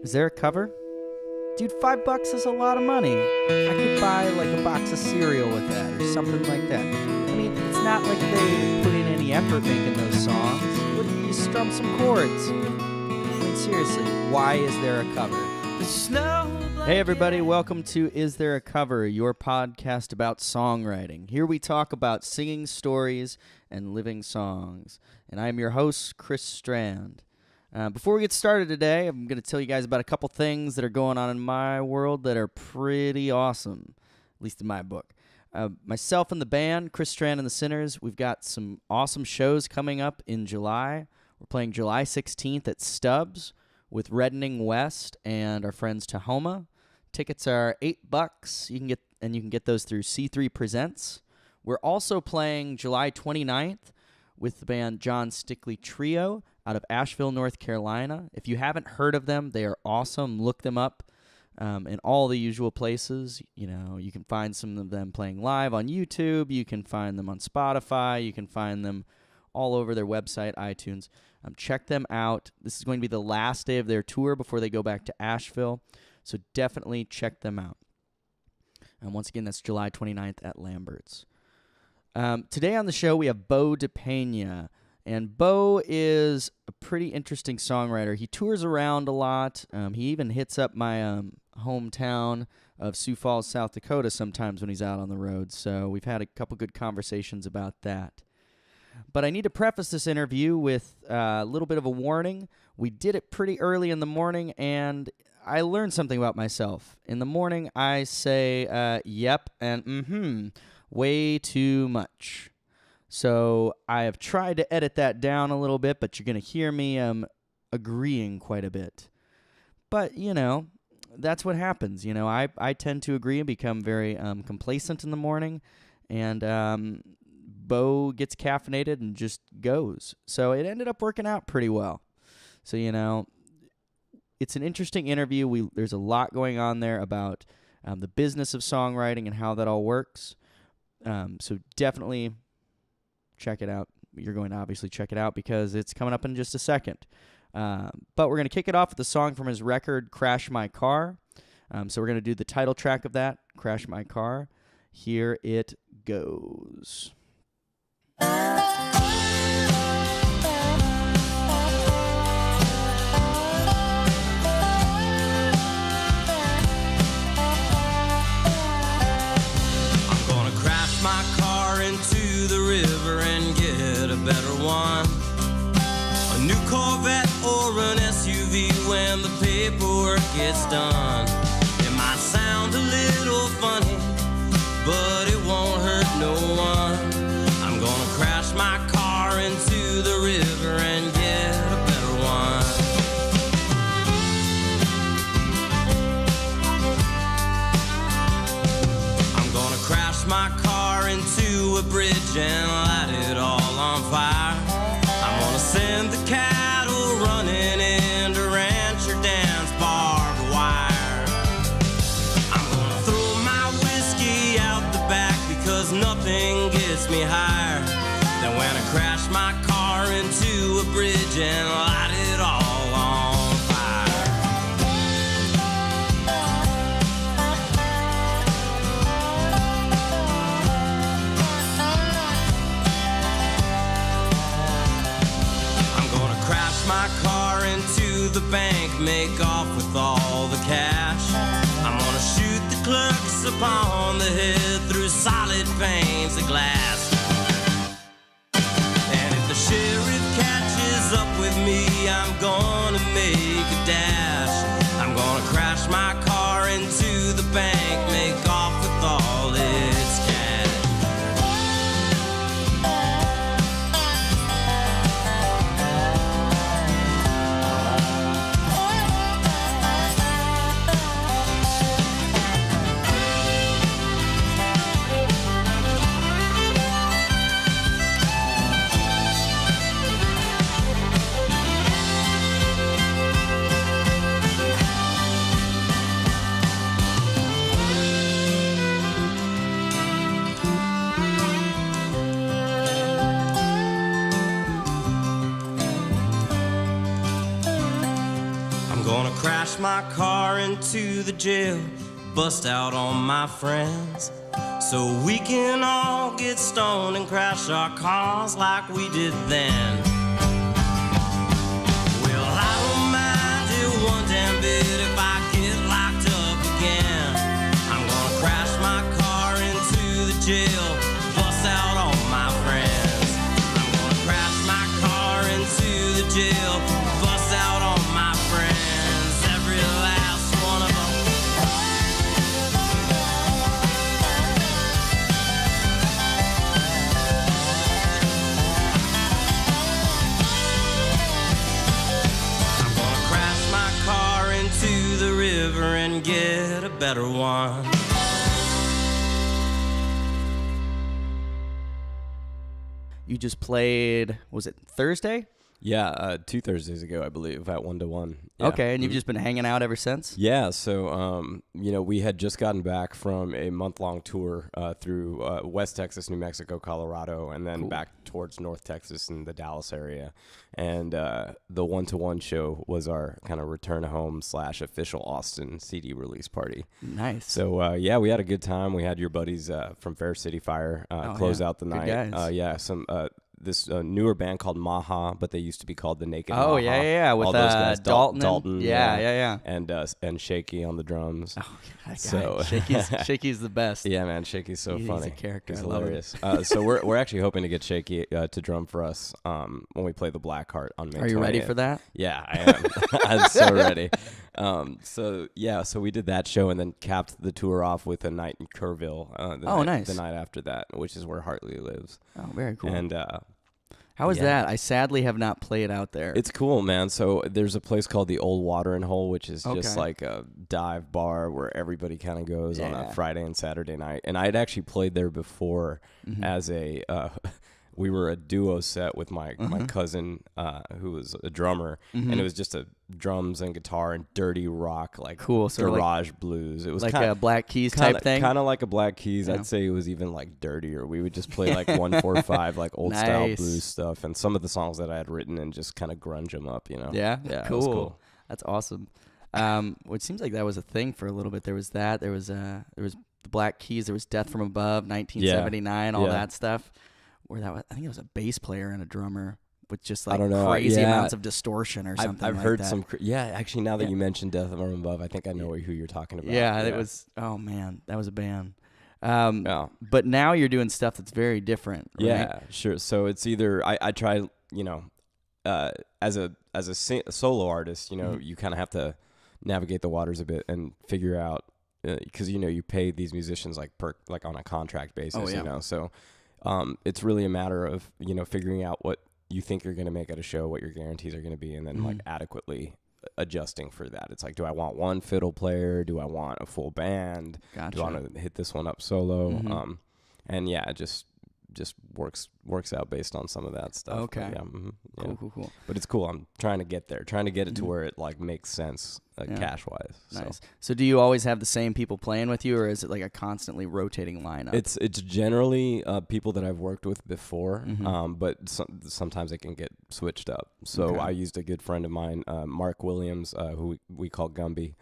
Is there a cover? Dude, $5 is a lot of money. I could buy like a box of cereal with that or something like that. I mean, it's not like they put in any effort making those songs. What if you strum some chords? I mean, seriously, why is there a cover? Hey everybody, welcome to Is There a Cover, your podcast about songwriting. Here we talk about singing stories and living songs. And I'm your host, Chris Strand. Before we get started today, I'm going to tell you guys about a couple things that are going on in my world that are pretty awesome, at least in my book. Myself and the band, Chris Strand and the Sinners, we've got some awesome shows coming up in July. We're playing July 16th at Stubbs with Reddening West and our friends Tahoma. Tickets are $8. You can get those through C3 Presents. We're also playing July 29th with the band John Stickley Trio out of Asheville, North Carolina. If you haven't heard of them, they are awesome. Look them up in all the usual places. You know, you can find some of them playing live on YouTube. You can find them on Spotify. You can find them all over their website, iTunes. Check them out. This is going to be the last day of their tour before they go back to Asheville. So definitely check them out. And once again, that's July 29th at Lambert's. Today on the show, we have Bo DePena. And Bo is a pretty interesting songwriter. He tours around a lot. He even hits up my hometown of Sioux Falls, South Dakota sometimes when he's out on the road. So we've had a couple good conversations about that. But I need to preface this interview with a little bit of a warning. We did it pretty early in the morning, and I learned something about myself. In the morning, I say yep and way too much. So I have tried to edit that down a little bit, but you're going to hear me agreeing quite a bit. But, you know, that's what happens. You know, I tend to agree and become very complacent in the morning, and Bo gets caffeinated and just goes. So it ended up working out pretty well. So, you know, it's an interesting interview. There's a lot going on there about the business of songwriting and how that all works. So definitely check it out. You're going to obviously check it out because it's coming up in just a second. But we're going to kick it off with a song from his record, Crash My Car. So we're going to do the title track of that, Crash My Car. Here it goes. My car into the river and get a better one. A new Corvette or an SUV when the paperwork gets done. It might sound a little funny, but it won't hurt no one. I'm gonna crash my car into the river and get a better one. I'm gonna crash my car into a bridge and light it all on fire. I'm gonna send the cattle running into Rancher Dan's barbed wire. I'm gonna throw my whiskey out the back because nothing gets me higher than when I crash my car into a bridge and light it all on fire. My car into the bank, make off with all the cash. I'm gonna shoot the clerks upon the head through solid panes of glass. And if the sheriff catches up with me, I'm gonna make a dash. I'm gonna crash my car into the bank, make off with all its cash. Gonna crash my car into the jail, bust out on my friends, so we can all get stoned and crash our cars like we did then. Well, I don't mind it one damn bit if I get locked up again. I'm gonna crash my car into the jail, bust out on my friends. I'm gonna crash my car into the jail, bust out on my friends, every last one of them. I'm gonna crash my car into the river and get a better one. You just played, was it Thursday? Yeah, 2 Thursdays ago, I believe, at 1 to 1. Yeah. Okay, and you've just been hanging out ever since? Yeah, so, we had just gotten back from a month-long tour through West Texas, New Mexico, Colorado, and then back towards North Texas and the Dallas area. And the 1 to 1 show was our kind of return home / official Austin CD release party. Nice. So, we had a good time. We had your buddies from Fair City Fire close out the Good night. guys. This newer band called Maha, but they used to be called the Naked Oh, Maha. yeah, with all those guys, Dalton. Dalton, Yeah. and Shaky on the drums. Oh, that So- guy. Shaky's the best. Yeah, man, Shaky's so He's funny. a character. He's I love him. hilarious. So we're actually hoping to get Shaky to drum for us when we play the Blackheart on May 20th. Are you ready for that? Yeah, I am. I'm so ready. So we did that show and then capped the tour off with a night in Kerrville. Nice. The night after that, which is where Hartley lives. Oh, very cool. And how was yeah. that? I sadly have not played out there. it's cool, man. So there's a place called the Old Watering Hole, which is just Okay. like a dive bar where everybody kind of goes on Yeah. a Friday and Saturday night. And I had actually played there before as a we were a duo set with my cousin who was a drummer, and it was just a drums and guitar and dirty rock, like Cool, so garage blues. It was like kinda, a Black Keys type thing? kind of like a Black Keys. Yeah. I'd say it was even like dirtier. We would just play like 1-4-5, like old style Nice. blues stuff, and some of the songs that I had written and just kind of grunge them up, you know. Yeah? it Cool. was cool. That's awesome. Which seems like that was a thing for a little bit. There was that. There was the Black Keys. There was Death from Above, 1979, all Yeah. that stuff. Where that was, I think it was a bass player and a drummer with just like I don't know. crazy Yeah. amounts of distortion or something. I've like heard that. some. Actually, now that Yeah. you mentioned Death from Above, I think I know who you're talking about. Yeah, it was. Oh man, that was a band. Yeah. But now you're doing stuff that's very different. Right? Yeah, sure. So it's either I try, as a solo artist, you kind of have to navigate the waters a bit and figure out because you pay these musicians like on a contract basis. Oh, yeah. So it's really a matter of figuring out what you think you're going to make at a show, what your guarantees are going to be, and then like adequately adjusting for that. It's like, do I want one fiddle player? Do I want a full band? Gotcha. Do I want to hit this one up solo? And yeah, it just works out based on some of that stuff. Okay. But yeah, Cool. But it's cool. I'm trying to get there, trying to get it to where it like makes sense Yeah. cash wise. Nice. So do you always have the same people playing with you, or is it like a constantly rotating lineup? It's generally people that I've worked with before, but sometimes it can get switched up. So Okay. I used a good friend of mine, Mark Williams, who we call Gumby.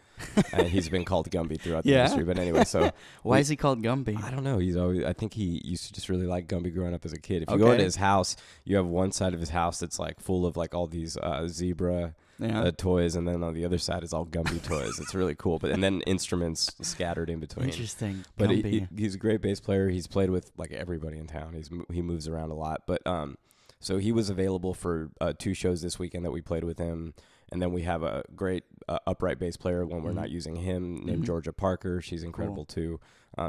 He's been called Gumby throughout the Yeah? history. But anyway, so Why is he called Gumby? I don't know. I think he used to just really like Gumby growing up as a kid. If you go Okay. into his house, you have one side of his house that's like full of like all these zebra Yeah. toys, and then on the other side is all Gumby toys. It's really cool. But and then instruments scattered in between. Interesting. But Gumby. he's a great bass player. He's played with like everybody in town. He moves around a lot. But so he was available for 2 shows this weekend that we played with him. And then we have a great upright bass player when we're not using him, named Georgia Parker. She's incredible too.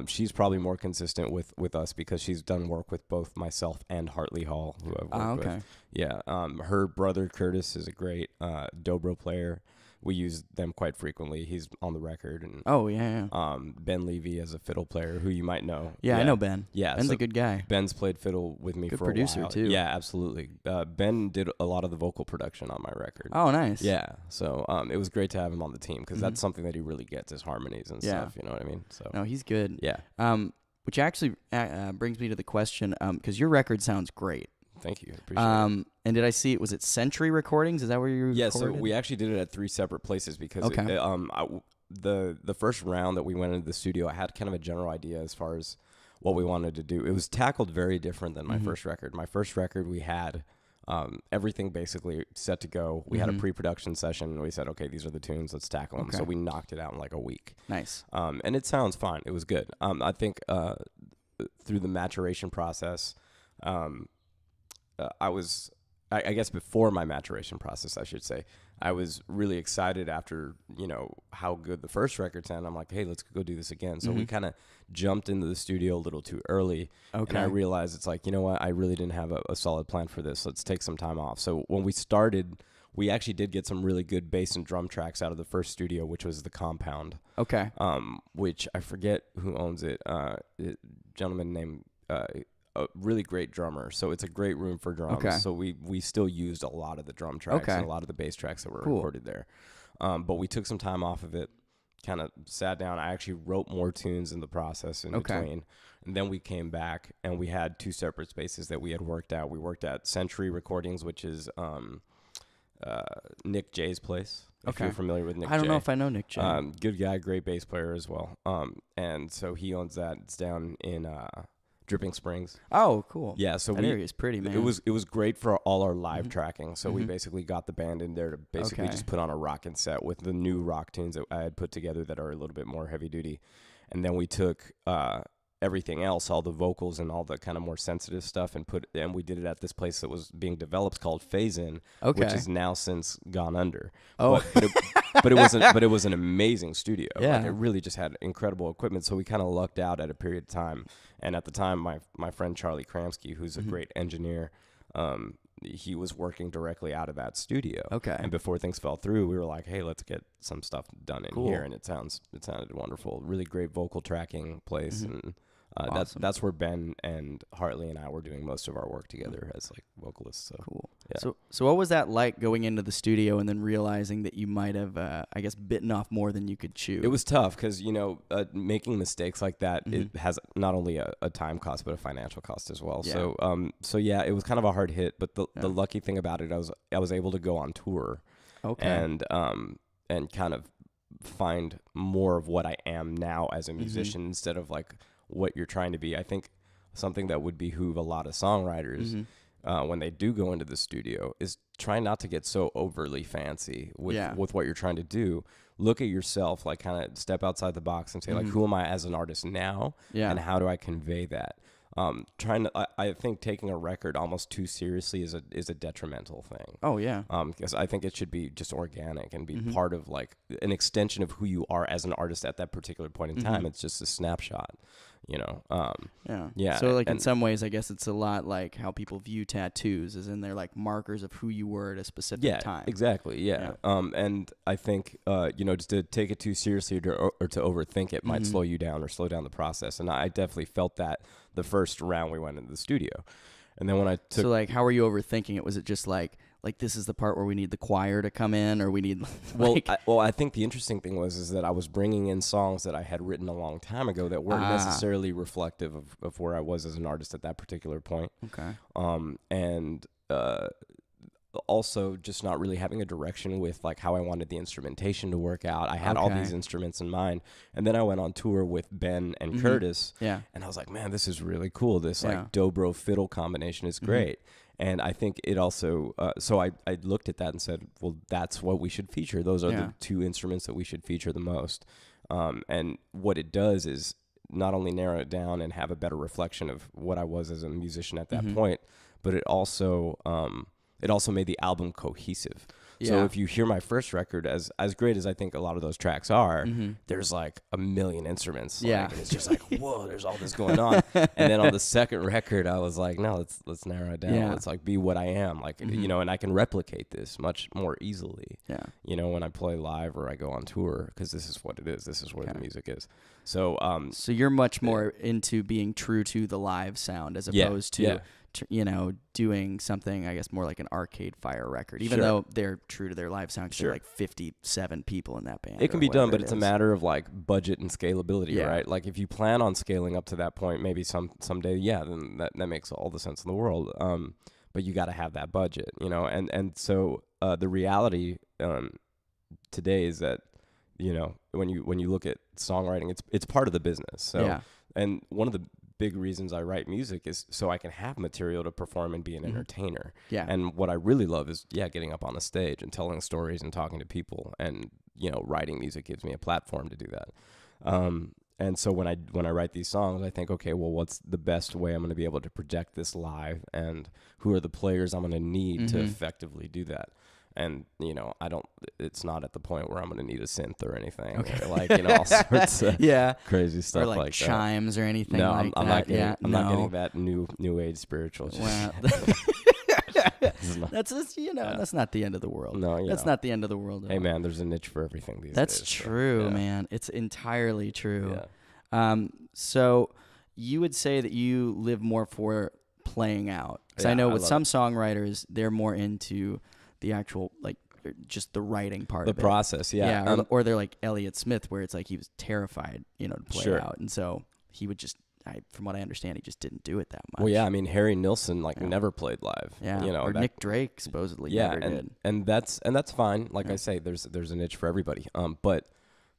She's probably more consistent with us because she's done work with both myself and Hartley Hall, who I've worked with. Yeah. Her brother Curtis is a great dobro player. We use them quite frequently. He's on the record. And Oh, yeah. Ben Levy as a fiddle player, who you might know. Yeah, I know Ben. Yeah, Ben's so a good guy. Ben's played fiddle with me Good for producer, a while. too. Yeah, absolutely. Ben did a lot of the vocal production on my record. Oh, nice. Yeah, so it was great to have him on the team because that's something that he really gets, his harmonies and Yeah. stuff. You know what I mean? So No, he's good. yeah, Which actually brings me to the question, because your record sounds great. thank you. I appreciate it. And did I see it? Was it Century Recordings? Is that where you recorded? Yeah, so we actually did it at 3 separate places because the first round that we went into the studio, I had kind of a general idea as far as what we wanted to do. It was tackled very different than my first record. My first record, we had everything basically set to go. We had a pre-production session, and we said, okay, these are the tunes, let's tackle them. So we knocked it out in like a week. Nice. And it sounds fine. It was good. I think through the maturation process, I guess before my maturation process, I should say, I was really excited after, how good the first record sounded. I'm like, hey, let's go do this again. So we kind of jumped into the studio a little too early. Okay. And I realized it's like, you know what? I really didn't have a solid plan for this. Let's take some time off. So when we started, we actually did get some really good bass and drum tracks out of the first studio, which was the Compound. Okay. Which I forget who owns it. A gentleman named... a really great drummer, so it's a great room for drums. Okay. So we still used a lot of the drum tracks and a lot of the bass tracks that were recorded there. But we took some time off of it, kind of sat down. I actually wrote more tunes in the process in between. And then we came back, and we had 2 separate spaces that we had worked out. We worked at Century Recordings, which is Nick J's place. If you're familiar with Nick J. I don't know if I know Nick J. Good guy, great bass player as well. And so he owns that. It's down in... Dripping Springs. Oh, cool. Yeah, so that area is pretty, man. It was great for all our live tracking. So we basically got the band in there to basically just put on a rockin' set with the new rock tunes that I had put together that are a little bit more heavy duty. And then we took everything else, all the vocals and all the kind of more sensitive stuff, and we did it at this place that was being developed called Phase In, which is now since gone under. Oh, but it was an amazing studio. Yeah, like, it really just had incredible equipment. So we kind of lucked out at a period of time. And at the time, my friend Charlie Kramsky, who's a great engineer, he was working directly out of that studio. Okay. And before things fell through, we were like, hey, let's get some stuff done in here. And it sounded wonderful. Really great vocal tracking place. And awesome. that's where Ben and Hartley and I were doing most of our work together as like vocalists. So cool. Yeah. So what was that like going into the studio and then realizing that you might have, I guess, bitten off more than you could chew? It was tough because, making mistakes like that, it has not only a time cost, but a financial cost as well. Yeah. So yeah, it was kind of a hard hit, but the lucky thing about it, I was able to go on tour and kind of find more of what I am now as a musician instead of like what you're trying to be. I think something that would behoove a lot of songwriters when they do go into the studio is try not to get so overly fancy with what you're trying to do. Look at yourself, like kind of step outside the box and say like, who am I as an artist now? Yeah. And how do I convey that? I think taking a record almost too seriously is a detrimental thing. Oh yeah. Because I think it should be just organic and be part of like an extension of who you are as an artist at that particular point in time. It's just a snapshot, Yeah. So like in some ways, I guess it's a lot like how people view tattoos, as in they're like markers of who you were at a specific time. Exactly. Yeah. And I think just to take it too seriously or to overthink it might slow you down or slow down the process. And I definitely felt that the first round we went into the studio. And then when I took... So, like, how were you overthinking it? Was it just like this is the part where we need the choir to come in, or we need... I think the interesting thing was that I was bringing in songs that I had written a long time ago that weren't necessarily reflective of where I was as an artist at that particular point. Okay. Also just not really having a direction with like how I wanted the instrumentation to work out. I had all these instruments in mind, and then I went on tour with Ben and Curtis, and I was like, man, this is really cool. This like dobro fiddle combination is great. And I think it also, so I looked at that and said, well, that's what we should feature. Those are the 2 instruments that we should feature the most. And what it does is not only narrow it down and have a better reflection of what I was as a musician at that point, but it also made the album cohesive. Yeah. So if you hear my first record, as great as I think a lot of those tracks are, there's like a million instruments. And it's just like, whoa, there's all this going on. And then on the second record, I was like, no, let's narrow it down. Yeah. Let's like be what I am. Like, and I can replicate this much more easily. Yeah. When I play live or I go on tour, because this is what it is. This is where the music is. So, so you're much more into being true to the live sound as opposed to doing something, I guess, more like an Arcade Fire record, even though they're true to their live sound. They're like 57 people in that band. It can be done, but it's a matter of like budget and scalability, right? Like if you plan on scaling up to that point, maybe someday, then that makes all the sense in the world. but you got to have that budget, you know. And so the reality today is that, you know, when you look at songwriting, it's part of the business. So and one of the big reasons I write music is so I can have material to perform and be an entertainer. Yeah. And what I really love is getting up on a stage and telling stories and talking to people, and you know, writing music gives me a platform to do that. And so when I write these songs, I think, okay, well, what's the best way I'm going to be able to project this live, and who are the players I'm going to need to effectively do that? And, you know, it's not at the point where I'm going to need a synth or anything. Okay. Or like, you know, all sorts of crazy stuff or like chimes or anything no, like I'm that. I'm not getting that new age spiritual. Well, that's just, you know, that's not the end of the world. No, that's not the end of the world at all. Hey, man, there's a niche for everything these days. That's true, man. It's entirely true. Yeah. So you would say that you live more for playing out. Because I know with some songwriters, they're more into the actual, like, just the writing part of it. The process, yeah. Or they're like Elliott Smith, where it's like he was terrified, you know, to play out. And so he would just, from what I understand, he just didn't do it that much. Well, yeah, I mean, Harry Nilsson, never played live. Yeah, you know, or Nick Drake supposedly never did. And that's fine. Like I say, there's a niche for everybody. But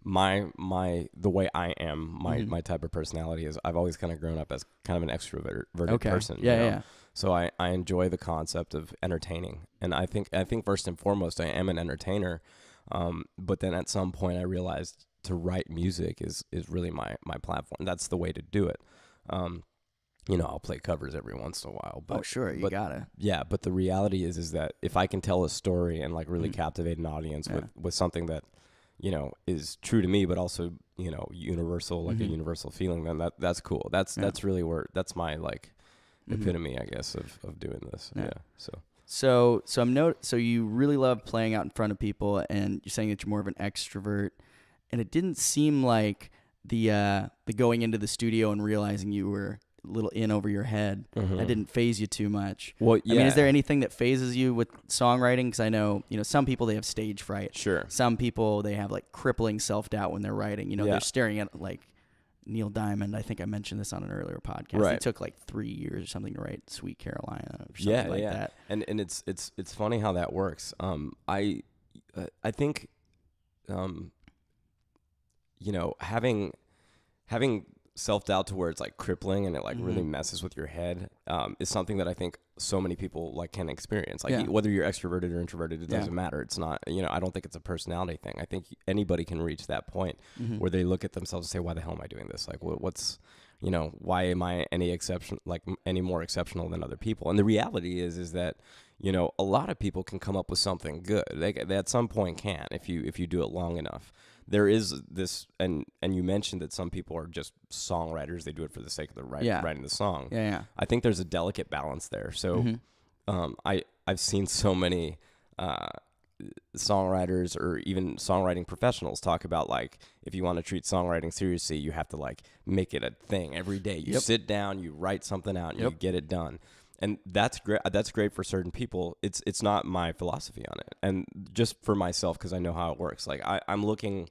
the way I am, my type of personality is, I've always kind of grown up as kind of an extroverted person. Yeah, you know? yeah. So I enjoy the concept of entertaining, and I think first and foremost I am an entertainer. But then at some point I realized to write music is really my platform. That's the way to do it. You know, I'll play covers every once in a while. But, you gotta. Yeah, but the reality is that if I can tell a story and like really captivate an audience with something that, you know, is true to me, but also, you know, universal, like a universal feeling, then that's cool. That's really where, that's my like epitome, I guess, of doing this. Yeah. So you really love playing out in front of people, and you're saying that you're more of an extrovert, and it didn't seem like the going into the studio and realizing you were a little in over your head, that didn't faze you too much. Well, yeah. I mean, is there anything that phases you with songwriting? Because I know, you know, some people, they have stage fright. Sure. Some people, they have like crippling self-doubt when they're writing. You know, they're staring at like Neil Diamond. I think I mentioned this on an earlier podcast. Right. It took like 3 years or something to write Sweet Carolina or something like that. And it's funny how that works. I think, you know, having self-doubt to where it's like crippling and it like really messes with your head is something that I think so many people like can experience. Like whether you're extroverted or introverted, it doesn't matter. It's not, you know, I don't think it's a personality thing. I think anybody can reach that point where they look at themselves and say, why the hell am I doing this? Like what's, you know, why am I any more exceptional than other people? And the reality is that, you know, a lot of people can come up with something good. They at some point can, if you do it long enough. There is this, and you mentioned that some people are just songwriters. They do it for the sake of writing the song. Yeah. I think there's a delicate balance there. So I've seen so many songwriters or even songwriting professionals talk about, like, if you want to treat songwriting seriously, you have to like make it a thing every day. You sit down, you write something out, and you get it done. And that's great. That's great for certain people. It's not my philosophy on it. And just for myself, because I know how it works. Like I'm looking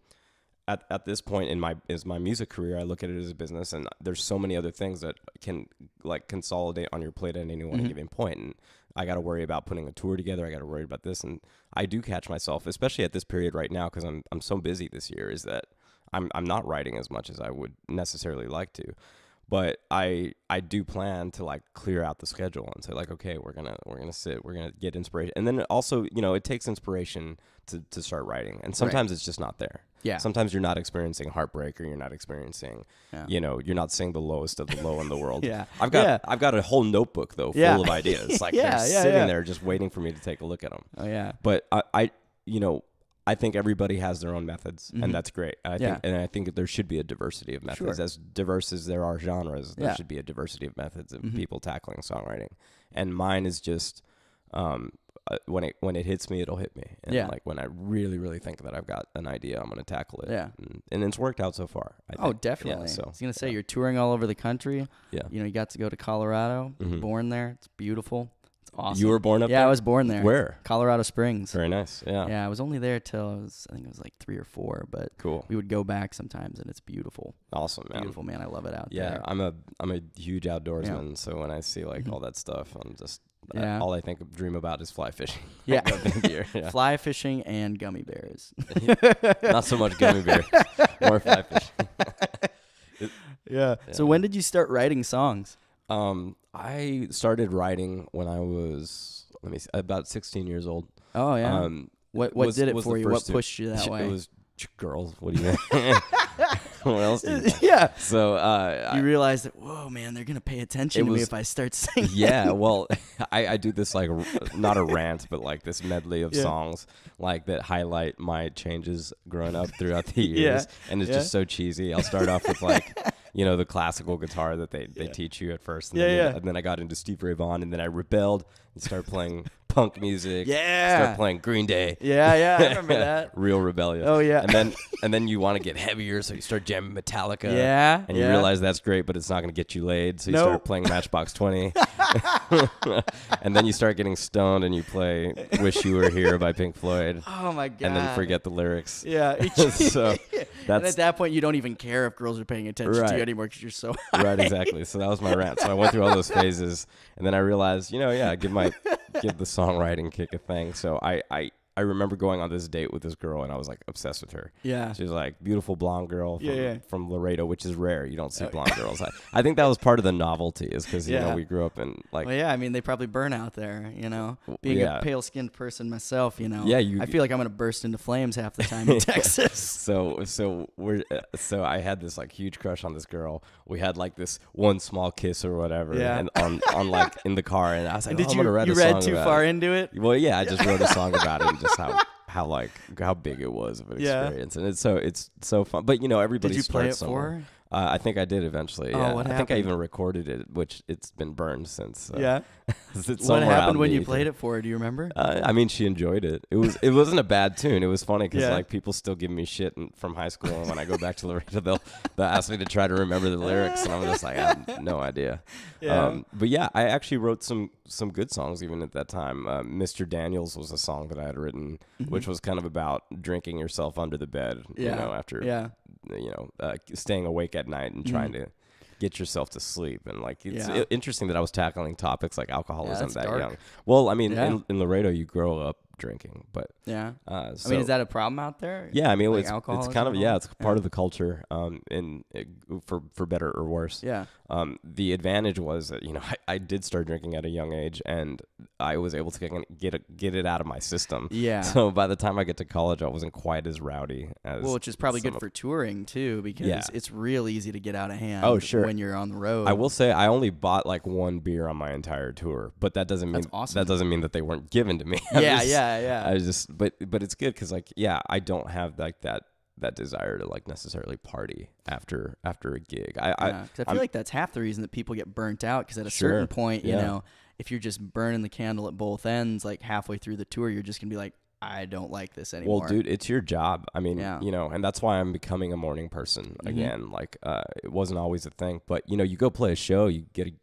at this point in my music career, I look at it as a business, and there's so many other things that can like consolidate on your plate at any one given point. And I got to worry about putting a tour together. I got to worry about this, and I do catch myself, especially at this period right now, because I'm so busy this year, is that I'm not writing as much as I would necessarily like to. But I do plan to like clear out the schedule and say like, okay, we're gonna sit, we're gonna get inspiration, and then also, you know, it takes inspiration to start writing, and sometimes it's just not there. Yeah. Sometimes you're not experiencing heartbreak, or you're not experiencing, you know, you're not seeing the lowest of the low in the world. I've got a whole notebook though full of ideas, like they're sitting there just waiting for me to take a look at them. Oh yeah. But I you know, I think everybody has their own methods, and that's great. I think there should be a diversity of methods. As diverse as there are genres, there should be a diversity of methods of people tackling songwriting. And mine is just when it hits me, it'll hit me. And like when I really, really think that I've got an idea, I'm going to tackle it. Yeah. And it's worked out so far, I think. Oh, definitely. So, I was going to say, you're touring all over the country. Yeah. You know, you got to go to Colorado, born there. It's beautiful. Awesome. You were born up there? Yeah, I was born there. Where? Colorado Springs. Very nice. Yeah. Yeah, I was only there till I think it was like 3 or 4, but cool. We would go back sometimes, and it's beautiful. Awesome, man. Beautiful, man. I love it out there. Yeah, I'm a huge outdoorsman, so when I see like all that stuff, I'm just Yeah. All I dream about is fly fishing. Yeah. Yeah. Fly fishing and gummy bears. Not so much gummy bears, more fly fishing. Yeah. So when did you start writing songs? I started writing when I was about 16 years old. Oh yeah. What did it for you? What pushed you that way? It was girls. What do you mean? What else do you think? Yeah. So you realized that, whoa, man, they're going to pay attention to me if I start singing. Yeah, well, I do this like not a rant, but like this medley of songs like that highlight my changes growing up throughout the years, and it's just so cheesy. I'll start off with like the classical guitar that they teach you at first, and then I got into Steve Ray Vaughan, and then I rebelled and started playing punk music. Yeah. Start playing Green Day. Yeah, I remember that. Real rebellious. Oh yeah. And then you want to get heavier, so you start jamming Metallica. Yeah. And you realize that's great, but it's not going to get you laid, so you start playing Matchbox 20. And then you start getting stoned and you play Wish You Were Here by Pink Floyd. Oh my god. And then forget the lyrics. Yeah. So and at that point, you don't even care if girls are paying attention to you anymore because you're so high. Right, exactly. So that was my rant. So I went through all those phases, and then I realized, give the songwriting kick a thing. So I remember going on this date with this girl, and I was like obsessed with her. Yeah. She was like beautiful blonde girl from Laredo, which is rare. You don't see blonde girls. I think that was part of the novelty, is because we grew up in like. Well, yeah, I mean they probably burn out there. Being a pale skinned person myself, Yeah, I feel like I'm gonna burst into flames half the time in Texas. So I had this like huge crush on this girl. We had like this one small kiss or whatever, and on like in the car, and I was like, did I'm gonna write a song read too about far it. into it? Well, yeah, I just wrote a song about it, and just how big it was of an experience, and it's so fun. But everybody. Did you play it somewhere. for her? I think I did eventually. Oh, Yeah, what I think I happened? even recorded it, which it's been burned since. Yeah. It's What happened out when in you the played ether. it for her? Do you remember? I mean, she enjoyed it. It wasn't a bad tune. It was funny because Yeah. like people still give me shit from high school, and when I go back to Laredo, they'll ask me to try to remember the lyrics, and I'm just like, I have no idea. Yeah. But yeah, I actually wrote some good songs even at that time. Mr. Daniels was a song that I had written, which was kind of about drinking yourself under the bed. After staying awake at night and trying to get yourself to sleep. And like it's interesting that I was tackling topics like alcoholism that dark. young. Well, I mean, in Laredo, you grow up drinking, but Yeah. I so, mean, is that a problem out there? yeah, I mean, Like it's alcoholism kind of and all? it's part of the culture, for better or worse. Yeah. The advantage was that I did start drinking at a young age, and I was able to get it out of my system. Yeah. So by the time I get to college, I wasn't quite as rowdy as. Well, which is probably some good of- for touring too, because it's real easy to get out of hand. Oh, sure. When you're on the road. I will say I only bought like one beer on my entire tour, but that doesn't mean That's awesome. that doesn't mean that they weren't given to me. Yeah. I was just, but it's good because like I don't have like that desire to like necessarily party after a gig. 'Cause I feel like that's half the reason that people get burnt out. Because at a certain point, if you're just burning the candle at both ends, like halfway through the tour, you're just gonna be like, I don't like this anymore. Well, dude, it's your job. I mean, and that's why I'm becoming a morning person again. Like, it wasn't always a thing, but you go play a show, you get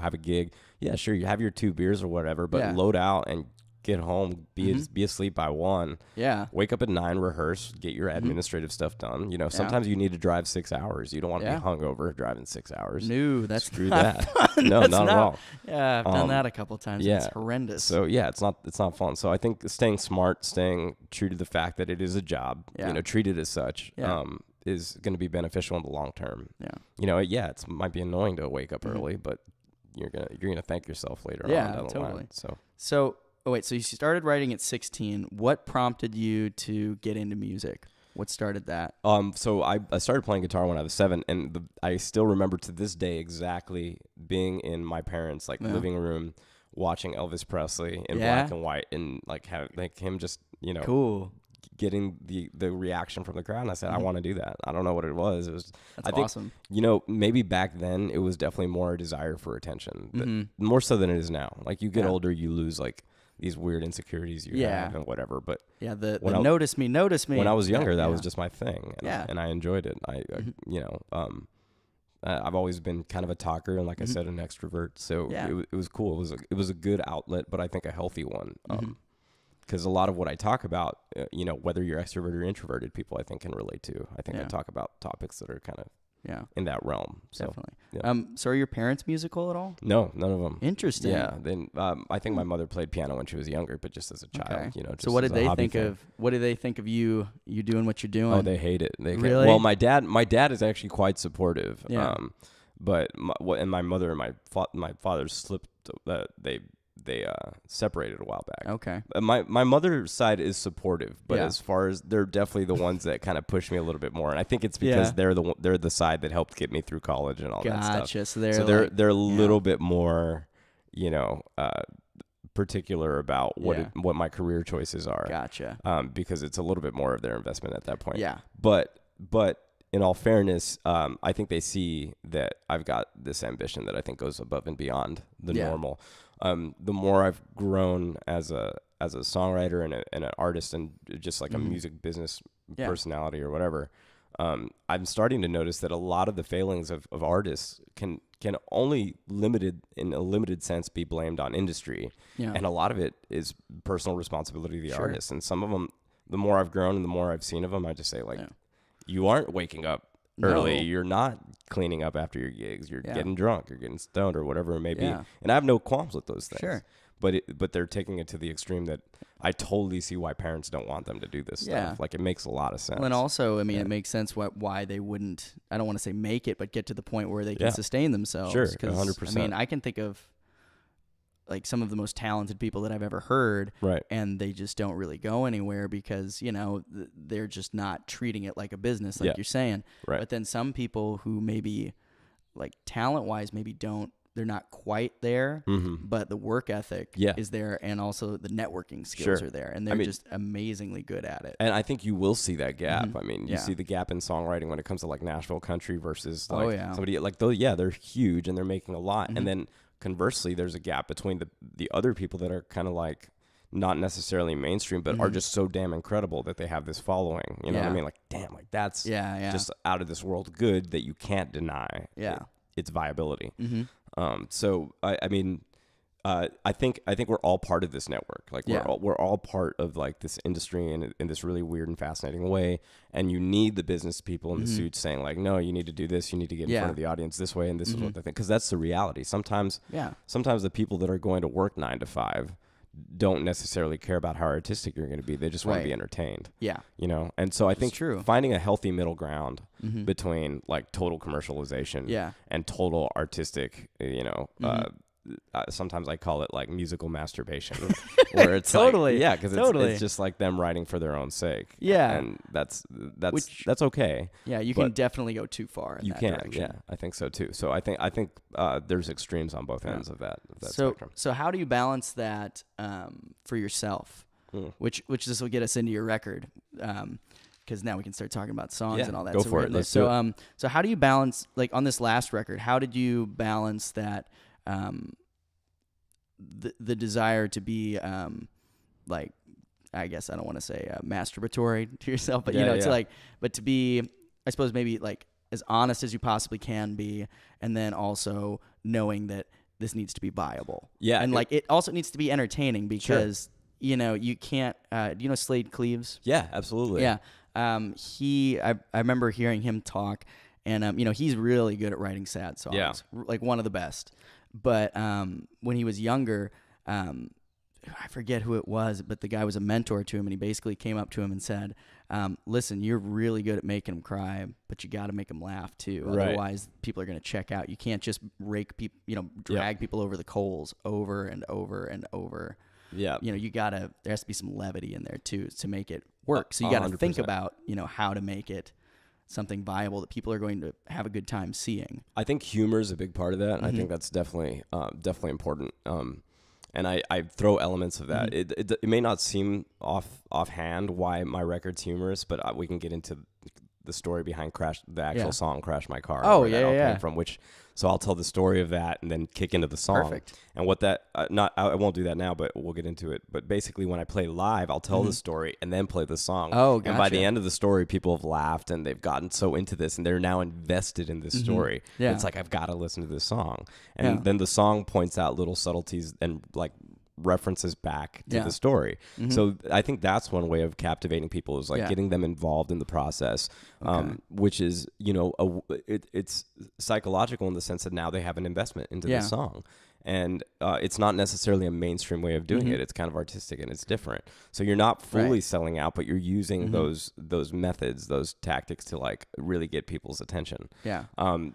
have a gig. Yeah, sure, you have your 2 beers or whatever, but load out and get home, be asleep by 1. Yeah. Wake up at 9, rehearse, get your administrative stuff done. Sometimes you need to drive 6 hours. You don't want to be hungover driving 6 hours. No, that's Screw not that. fun. No, That's not at all. Yeah, I've done that a couple times. yeah. It's horrendous. So yeah, it's not fun. So I think staying smart, staying true to the fact that it is a job, treat it as such, is going to be beneficial in the long term. Yeah. It might be annoying to wake up early, but you're gonna thank yourself later on down the totally. line. So, so you started writing at 16. What prompted you to get into music? What started that? So I started playing guitar when I was 7, and I still remember to this day exactly being in my parents' living room, watching Elvis Presley in black and white, and him just Cool. getting the reaction from the crowd. And I said, I want to do that. I don't know what it was. It was That's awesome. Maybe back then it was definitely more a desire for attention, more so than it is now. Like you get older, you lose these weird insecurities you have and whatever. But the notice me. When I was younger, that was just my thing, and I enjoyed it. I've always been kind of a talker and, like I said, an extrovert. So it was cool. It was a good outlet, but I think a healthy one. Because a lot of what I talk about, whether you're extrovert or introverted, people I think can relate to. I think I talk about topics that are kind of in that realm. So, Definitely. Yeah. So are your parents musical at all? No, none of them. Interesting. Yeah. Then I think my mother played piano when she was younger, but just as a child, Okay. Just So what as did a they hobby think thing. of? What did they think of you doing what you're doing? Oh, they hate it. Really? Well, my dad is actually quite supportive. Yeah. But my mother and my father slipped. They separated a while back. Okay. My mother's side is supportive, but Yeah. as far as they're definitely the ones that kind of push me a little bit more, and I think it's because they're the side that helped get me through college and all that stuff. Gotcha. So they're a little bit more, particular about what my career choices are. Gotcha. Because it's a little bit more of their investment at that point. Yeah. But in all fairness, I think they see that I've got this ambition that I think goes above and beyond the normal. The more I've grown as a songwriter and an artist and just like a music business personality or whatever, I'm starting to notice that a lot of the failings of artists can only in a limited sense be blamed on industry. Yeah. And a lot of it is personal responsibility of the artist. And some of them, the more I've grown and the more I've seen of them, I just say you aren't waking up early. No. You're not cleaning up after your gigs. You're getting drunk. You're getting stoned or whatever it may be. And I have no qualms with those things. Sure. But they're taking it to the extreme that I totally see why parents don't want them to do this stuff. Like, it makes a lot of sense. Well, and also, I mean, it makes sense why they wouldn't, I don't want to say make it, but get to the point where they can sustain themselves. Sure, 100%. I mean, I can think of like some of the most talented people that I've ever heard, and they just don't really go anywhere because, they're just not treating it like a business, like you're saying. Right. But then some people who maybe, like, talent-wise, maybe they're not quite there, but the work ethic is there, and also the networking skills are there, and they're just amazingly good at it. And I think you will see that gap. I mean, you see the gap in songwriting when it comes to like Nashville country versus like somebody like they're huge and they're making a lot, and then conversely, there's a gap between the other people that are kind of like not necessarily mainstream, but are just so damn incredible that they have this following. You know what I mean? Like, damn, like that's just out of this world good that you can't deny its viability. So I mean, I think we're all part of this network. Like we're all part of like this industry in this really weird and fascinating way. And you need the business people in the suits saying like, no, you need to do this. You need to get in front of the audience this way. And this is what they think. Cause that's the reality. Sometimes the people that are going to work 9 to 5 don't necessarily care about how artistic you're going to be. They just want to be entertained. Yeah. And so I think finding a healthy middle ground between like total commercialization and total artistic, sometimes I call it like musical masturbation, where it's because it's just like them writing for their own sake. Yeah, and that's okay. Yeah, you can definitely go too far. In that direction. Yeah, I think so too. So I think there's extremes on both ends of that spectrum. So how do you balance that for yourself? Which this will get us into your record. Because now we can start talking about songs and all that. Go for it. Let's do it. So how do you balance, like on this last record, how did you balance that, the desire to be, like, I guess I don't want to say masturbatory to yourself, but it's like, but to be, I suppose maybe like as honest as you possibly can be, and then also knowing that this needs to be viable. Yeah. And like, it also needs to be entertaining because, you can't, do you know Slade Cleaves? Yeah, absolutely. Yeah. I remember hearing him talk, and he's really good at writing sad songs, like one of the best. But when he was younger, I forget who it was, but the guy was a mentor to him, and he basically came up to him and said, "Listen, you're really good at making them cry, but you got to make them laugh too. Right. Otherwise, people are going to check out. You can't just rake people, drag people over the coals over and over and over." Yeah. There has to be some levity in there too to make it work. So you got to think about, how to make it something viable that people are going to have a good time seeing. I think humor is a big part of that. I think that's definitely important. And I throw elements of that. It may not seem offhand why my record's humorous, but we can get into the story behind the actual song "Crash My Car." Oh, where that all came from, so I'll tell the story of that and then kick into the song. Perfect. And what that I won't do that now, but we'll get into it. But basically, when I play live, I'll tell the story and then play the song. Oh, gotcha. And by the end of the story, people have laughed and they've gotten so into this and they're now invested in this story. Yeah. It's like, I've got to listen to this song. And then the song points out little subtleties and like references back to Yeah. the story. Mhm. So I think that's one way of captivating people is like Yeah. getting them involved in the process, Okay. which is, you know, it's psychological in the sense that now they have an investment into Yeah. the song. And it's not necessarily a mainstream way of doing Mhm. it. It's kind of artistic and it's different. So you're not fully Right. selling out, but you're using Mhm. those methods, those tactics to like really get people's attention. Yeah.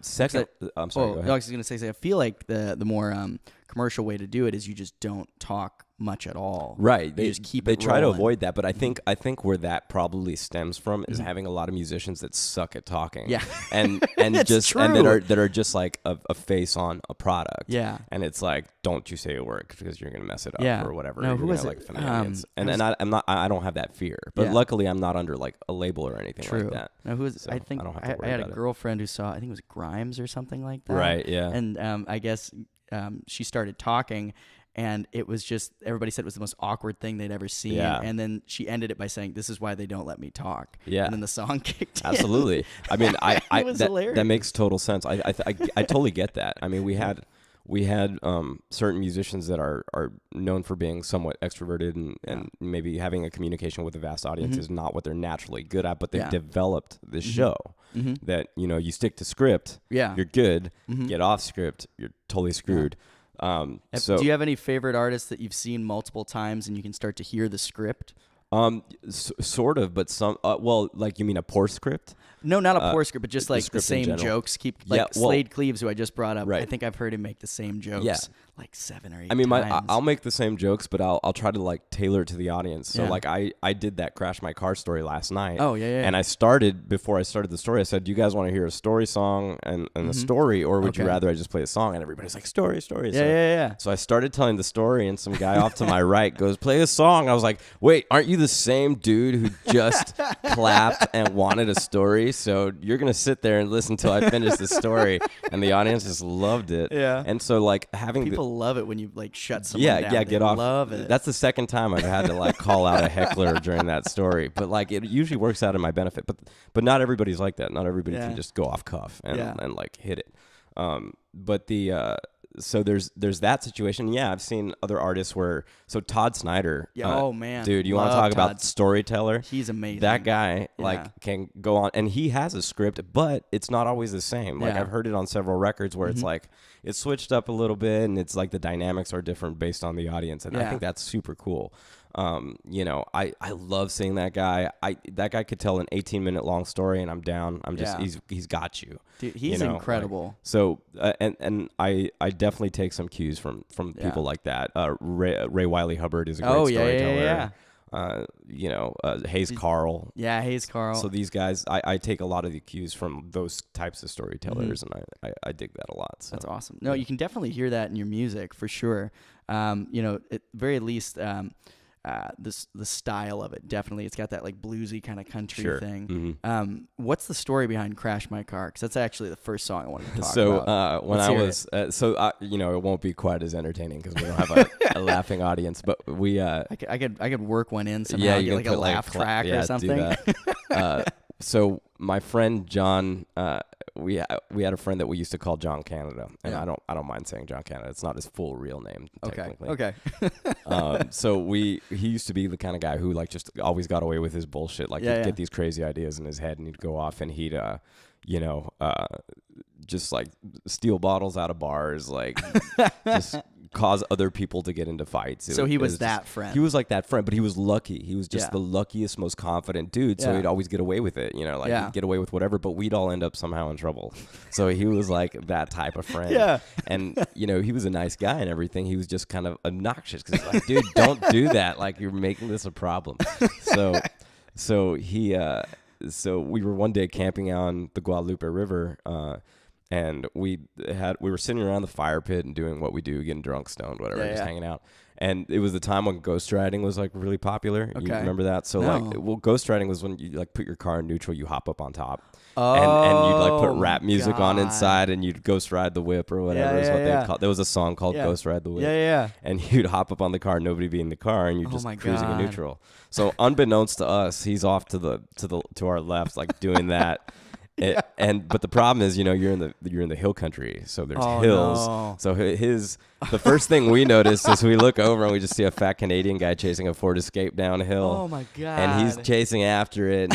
Second, I'm sorry. Go Well, ahead. I was going to say, I feel like the more commercial way to do it is you just don't talk much at all. Right. You just keep they it try to rolling. avoid that, but I think where that probably stems from is Mhm. having a lot of musicians that suck at talking. Yeah. And It's just and true. that are just like a face on a product. Yeah. And it's like, don't you say a word because you're gonna mess it up Yeah. or whatever. No, You're who gonna, was it? like offend the audience. It And was- I don't have that fear. But Yeah. luckily I'm not under like a label or anything True. like that. No, who was? So I think I don't have to I worry had a about it. girlfriend who saw. I think it was Grimes or something like that. Right, yeah. And I guess she started talking, and it was just everybody said it was the most awkward thing they'd ever seen. Yeah. And then she ended it by saying, "This is why they don't let me talk." Yeah. And then the song kicked in. Absolutely. I mean, It was that hilarious. makes total sense. I totally get that. I mean, we had certain musicians that are known for being somewhat extroverted and maybe having a communication with a vast audience is not what they're naturally good at, but they've Yeah. developed this show that, you know, you stick to script, Yeah. you're good, get off script, you're totally screwed. So Do you have any favorite artists that you've seen multiple times and you can start to hear the script? sort of, but some, well, like you mean a poor script? No, not a poor script, but just the like the script in same general. jokes. Like Yeah, well- Slade Cleaves, who I just brought up. I Right. think I've heard him make the same jokes Yeah. like 7 or 8 I mean, times. I'll make the same jokes, but I'll try to like tailor it to the audience. So Yeah. like I did that Crash My Car story last night. Oh, yeah, yeah. And before I started the story, I said, "Do you guys want to hear a story song and a story, or would you Okay. rather I just play a song?" And everybody's like, "Story." Yeah, So, yeah. So I started telling the story, and some guy off to my right goes, "Play a song." I was like, "Wait, aren't you the same dude who just clapped and wanted a story? So you're gonna sit there and listen till I finish the story." And the audience just loved it. Yeah. And so like having People love it when you like shut someone yeah, down. yeah, They get off. Love it. That's the second time I've had to like call out a heckler during that story. But like it usually works out in my benefit. But not everybody's like that. Not everybody Yeah. can just go off cuff and Yeah. like hit it. But so there's that situation. Yeah, I've seen other artists where Todd Snyder. Yeah, oh, man. dude, you want to Love talk about Todd. storyteller? He's amazing. That guy Yeah. like can go on, and he has a script, but it's not always the same. Like Yeah. I've heard it on several records where it's like it's switched up a little bit, and it's like the dynamics are different based on the audience, and I Yeah. think that's super cool. You know, I love seeing that guy. That guy could tell an 18-minute long story, and I'm down. I'm just Yeah. he's got you. Dude, he's you know, incredible. Like, so and I definitely take some cues from people like that. Ray Wiley Hubbard is a great Oh, yeah, yeah, storyteller. yeah. You know, Hayes Carl. Yeah, Hayes Carl. So these guys, I take a lot of the cues from those types of storytellers, and I dig that a lot. So. That's awesome. No, you can definitely hear that in your music for sure. You know, at very least, the style of it, definitely. It's got that like bluesy kind of country Sure. thing. What's the story behind Crash My Car? Because that's actually the first song I wanted to talk So about. when Let's I hear was, you know, it won't be quite as entertaining because we don't have a laughing audience, but we. I could work one in somehow. Yeah, Get you like can a put laugh track yeah, or something. Do that. So my friend John, we had a friend that we used to call John Canada, and Yeah. I don't mind saying John Canada. It's not his full real name. Okay. Technically. Okay. So he used to be the kind of guy who like just always got away with his bullshit. Like Yeah, he'd yeah. get these crazy ideas in his head, and he'd go off and he'd you know, just like steal bottles out of bars, like just cause other people to get into fights. So he was just- that friend. He was like that friend, but he was lucky. He was just Yeah. the luckiest, most confident dude. So Yeah. he'd always get away with it. You know, like Yeah. he'd get away with whatever, but we'd all end up somehow in trouble. So he was like that type of friend. Yeah. And you know, he was a nice guy and everything. He was just kind of obnoxious because he's like, dude, don't do that. Like you're making this a problem. So he so we were one day camping on the Guadalupe River, and we were sitting around the fire pit and doing what we do, getting drunk, stoned, whatever, Yeah, just yeah. hanging out. And it was the time when ghost riding was like really popular. You Okay. remember that? So No. like, well, ghost riding was when you like put your car in neutral, you hop up on top, Oh, and you'd like put rap music on God. inside, and you'd ghost ride the whip or whatever is yeah, what yeah. they called. There was a song called Yeah. Ghost Ride the Whip. Yeah, yeah. And you'd hop up on the car, nobody be in the car, and you're Oh just my cruising in God. neutral. So unbeknownst to us, he's off to our left, like doing that. But the problem is, you know, you're in the hill country, so there's Oh, hills. no. So his the first thing we noticed is we look over and we just see a fat Canadian guy chasing a Ford Escape downhill. Oh my God. And he's chasing after it.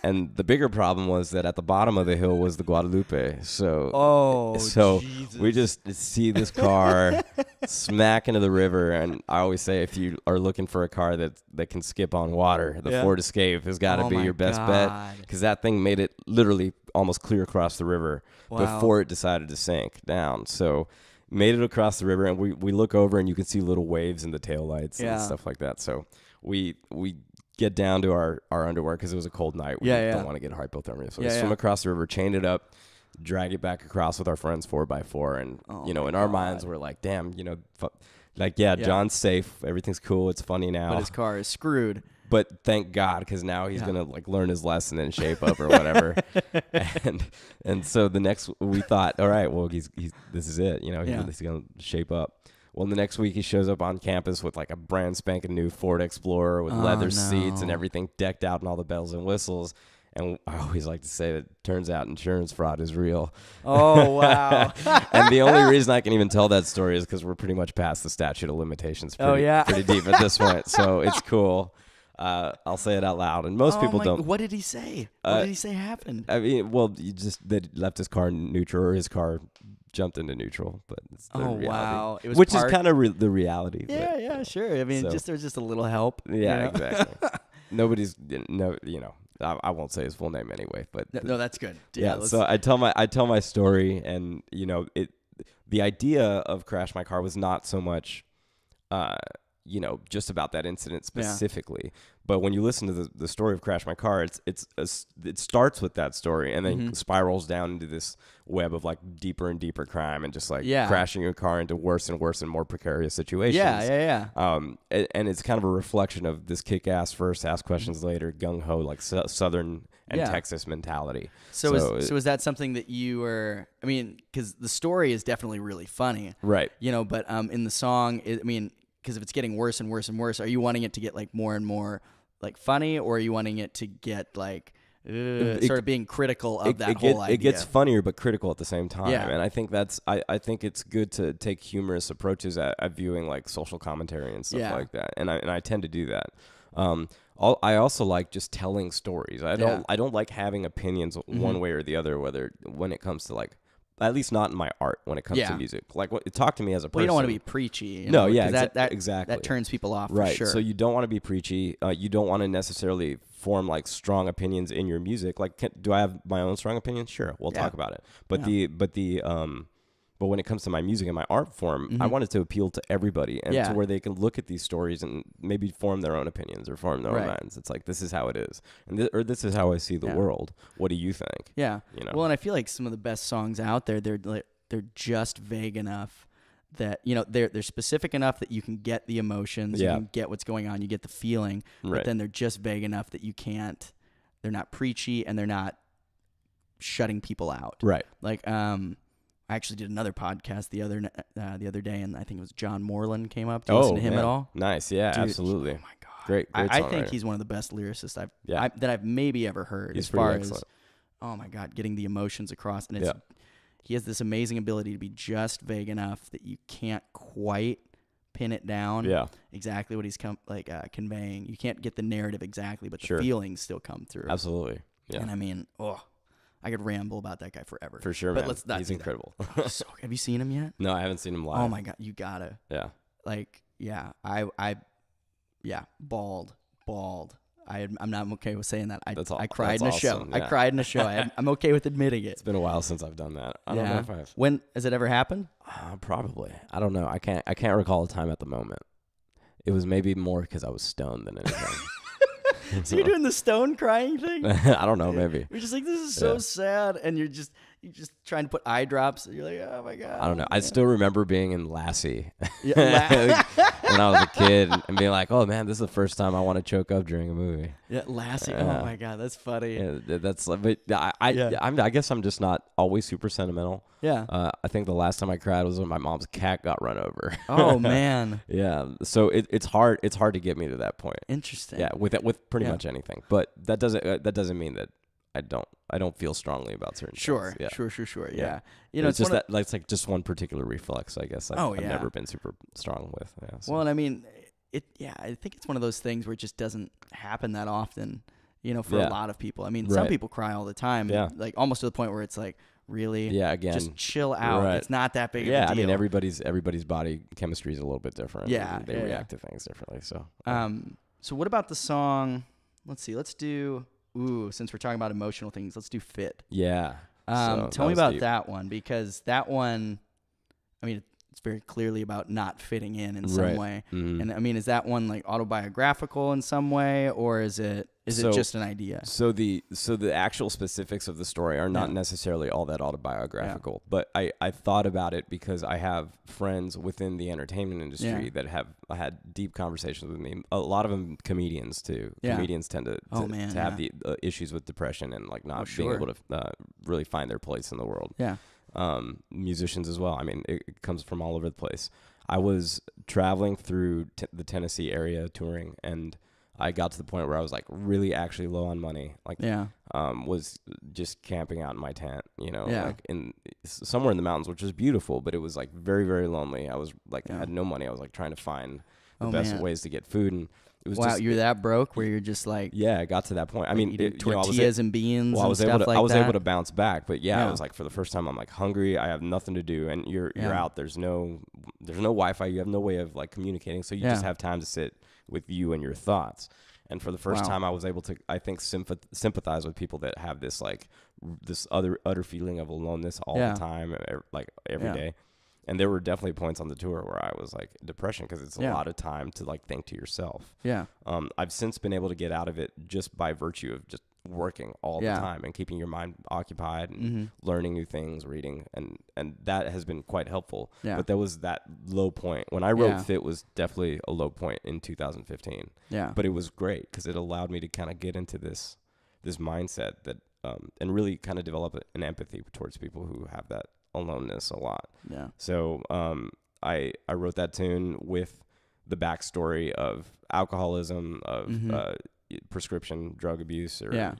And the bigger problem was that at the bottom of the hill was the Guadalupe. So Jesus. we just see this car smack into the river. And I always say, if you are looking for a car that can skip on water, the Ford Escape has got to be your best bet, because that thing made it literally almost clear across the river before it decided to sink down. So made it across the river, and we look over and you can see little waves in the taillights and stuff like that. So we get down to our underwear because it was a cold night. We don't want to get hypothermia. So we swim across the river, chained it up, drag it back across with our friends 4x4. And, in our minds, we're like, damn, John's safe. Everything's cool. It's funny now. But his car is screwed. But thank God, because now he's gonna learn his lesson and shape up or whatever. and so the next we thought, all right, well he's this is it, he's gonna shape up. Well, the next week he shows up on campus with like a brand spanking new Ford Explorer with leather seats and everything decked out and all the bells and whistles. And I always like to say that it turns out insurance fraud is real. Oh, wow. And the only reason I can even tell that story is because we're pretty much past the statute of limitations pretty deep at this point. So it's cool. I'll say it out loud, and most people don't. What did he say? What did he say happened? I mean, well, they left his car in neutral, or his car jumped into neutral, but it's the reality. Wow. It was which is kind of the reality. Yeah, but, sure. I mean, there's just a little help. Yeah, exactly. I won't say his full name anyway, but no, that's good. Yeah. So I tell my story, and the idea of Crash My Car was not so much, just about that incident specifically. But when you listen to the story of Crash My Car, it starts with that story and then spirals down into this web of like deeper and deeper crime and just like crashing your car into worse and worse and more precarious situations. Yeah. And it's kind of a reflection of this kick-ass first, ask questions later, gung-ho, like Southern and Texas mentality. So is that something that you were, I mean, because the story is definitely really funny. Right. But in the song, because if it's getting worse and worse and worse, are you wanting it to get like more and more like funny, or are you wanting it to get like sort of being critical of that whole idea? It gets funnier but critical at the same time. Yeah. And I think I think it's good to take humorous approaches at viewing like social commentary and stuff like that. And I tend to do that. I also like just telling stories. I don't like having opinions one way or the other, when it comes to like, at least not in my art when it comes to music. Like, talk to me as a person. Well, you don't want to be preachy. Exactly. That turns people off, right. For sure. So you don't want to be preachy. You don't want to necessarily form like strong opinions in your music. Like, do I have my own strong opinions? Sure, we'll talk about it. But when it comes to my music and my art form, I want it to appeal to everybody and to where they can look at these stories and maybe form their own opinions or form their own minds. It's like, this is how it is. And this is how I see the world. What do you think? Yeah. Well, and I feel like some of the best songs out there, they're just vague enough that, they're specific enough that you can get the emotions, you can get what's going on, you get the feeling, but then they're just vague enough that they're not preachy and they're not shutting people out. Right. Like, I actually did another podcast the other day, and I think it was John Moreland came up. Do you listen to him at all? Nice, yeah, Dude, absolutely. Oh my god, great I think he's one of the best lyricists that I've maybe ever heard. He's as far excellent. As, oh my god, getting the emotions across, and he has this amazing ability to be just vague enough that you can't quite pin it down. Yeah, exactly what he's conveying. You can't get the narrative exactly, but the feelings still come through. Absolutely, yeah. And I mean, I could ramble about that guy forever. For sure, but man. Let's not He's incredible. Have you seen him yet? No, I haven't seen him live. Oh my god, you gotta. Yeah. Like, bald. I'm not okay with saying that. I cried in a show. Yeah. I cried in a show. I'm okay with admitting it. It's been a while since I've done that. I don't know if I've. When has it ever happened? Probably. I don't know. I can't recall a time at the moment. It was maybe more because I was stoned than anything. So you're doing the stone crying thing? I don't know, maybe. You're just like, this is so sad, and you're just trying to put eye drops. And you're like, oh my god. I don't know. I still remember being in Lassie when I was a kid and being like, oh man, this is the first time I want to choke up during a movie. Yeah, Lassie. Oh my god, that's funny. Yeah, that's like, but I guess I'm just not always super sentimental. Yeah. I think the last time I cried was when my mom's cat got run over. Oh man. Yeah. So it's hard to get me to that point. Interesting. Yeah, with pretty much anything. But that doesn't mean that I don't feel strongly about certain Sure, things. Yeah. sure. Yeah. You know, it's just that like, it's like just one particular reflex, I guess. I've yeah. never been super strong with. Yeah, so. Well, and I mean, I think it's one of those things where it just doesn't happen that often, you know, for a lot of people. I mean, some people cry all the time, like almost to the point where it's like, really? Yeah, again. Just chill out. Right. It's not that big of a deal. I mean, everybody's body chemistry is a little bit different. Yeah. They react to things differently, so. So what about the song, let's see, let's do, since we're talking about emotional things, let's do Fit. Yeah. Tell me about that one, because that one, I mean, it's very clearly about not fitting in some way. Mm-hmm. And I mean, is that one like autobiographical in some way, or is it just an idea? So the actual specifics of the story are not necessarily all that autobiographical, but I thought about it because I have friends within the entertainment industry that have had deep conversations with me. A lot of them comedians too. Yeah. Comedians tend to have the issues with depression and like not being able to really find their place in the world. Yeah. Musicians as well. I mean, it comes from all over the place. I was traveling through the Tennessee area touring, and I got to the point where I was like really actually low on money. Like, was just camping out in my tent, you know, like somewhere in the mountains, which was beautiful, but it was like very, very lonely. I was like, I had no money. I was like trying to find the best ways to get food, and it was just, you're that broke where you're just like, I got to that point. I mean, tortillas and beans. Well, I was able to bounce back, but I was like, for the first time, I'm like hungry. I have nothing to do, and you're out. There's no Wi-Fi. You have no way of like communicating, so you just have time to sit with you and your thoughts. And for the first time, I was able to, I think, sympathize with people that have this like this utter feeling of aloneness all the time, like every day. And there were definitely points on the tour where I was like depression, because it's a lot of time to like think to yourself. Yeah. I've since been able to get out of it just by virtue of just working all the time and keeping your mind occupied and learning new things, reading, and that has been quite helpful. Yeah. But there was that low point when I wrote Fit was definitely a low point in 2015. Yeah. But it was great because it allowed me to kind of get into this mindset that and really kind of develop an empathy towards people who have that aloneness a lot. Yeah. So I wrote that tune with the backstory of alcoholism, of prescription drug abuse, or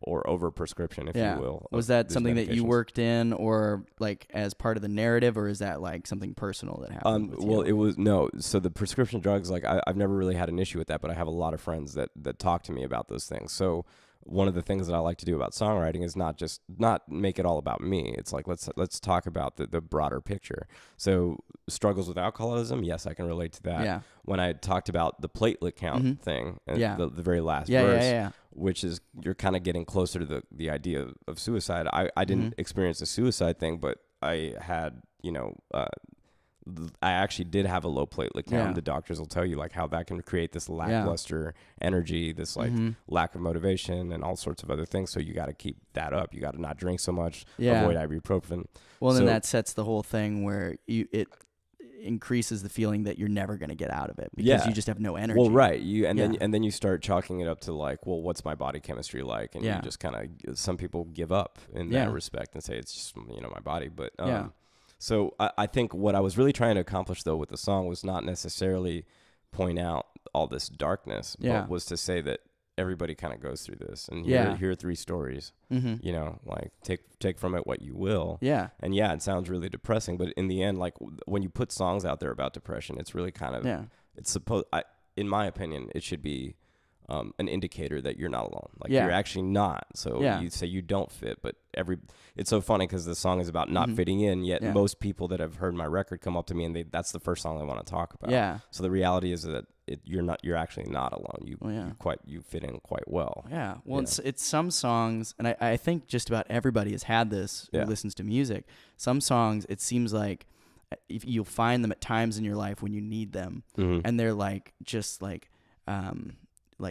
or over prescription, if you will. Was that something that you worked in, or like as part of the narrative, or is that like something personal that happened? It was no. So the prescription drugs, like I've never really had an issue with that, but I have a lot of friends that talk to me about those things. So one of the things that I like to do about songwriting is not make it all about me. It's like, let's talk about the broader picture. So struggles with alcoholism, yes, I can relate to that. Yeah. When I talked about the platelet count thing, the very last verse, which is you're kind of getting closer to the idea of suicide. I didn't experience a suicide thing, but I had, I actually did have a low platelet count. Yeah. The doctors will tell you like how that can create this lackluster energy, this like lack of motivation, and all sorts of other things. So you got to keep that up. You got to not drink so much. Avoid ibuprofen. Well, then that sets the whole thing where it increases the feeling that you're never going to get out of it because you just have no energy. Well, right. Then you start chalking it up to like, well, what's my body chemistry like? And you just kind of, some people give up in that respect and say it's just my body, but So I think what I was really trying to accomplish, though, with the song was not necessarily point out all this darkness, but was to say that everybody kind of goes through this. And here are three stories, like take from it what you will. Yeah. And it sounds really depressing, but in the end, like when you put songs out there about depression, it's really kind of, it's in my opinion, it should be an indicator that you're not alone. Like you're actually not. So you say you don't fit, but it's so funny because the song is about not fitting in, yet most people that have heard my record come up to me and that's the first song they want to talk about. Yeah. So the reality is that you're actually not alone. You fit in quite well. Yeah. Well, it's some songs, and I think just about everybody has had this who listens to music. Some songs, it seems like you'll find them at times in your life when you need them, and they're like just like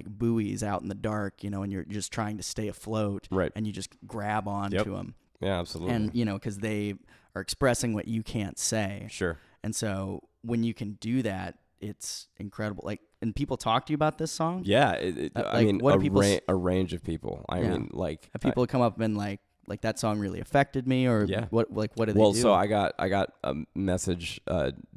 buoys out in the dark, and you're just trying to stay afloat, right? And you just grab onto them. Yeah, absolutely. And because they are expressing what you can't say. Sure. And so when you can do that, it's incredible. Like, and people talk to you about this song? Yeah, a range of people. I mean, like have people come up and like that song really affected me, or what do they do? Well, so I got a message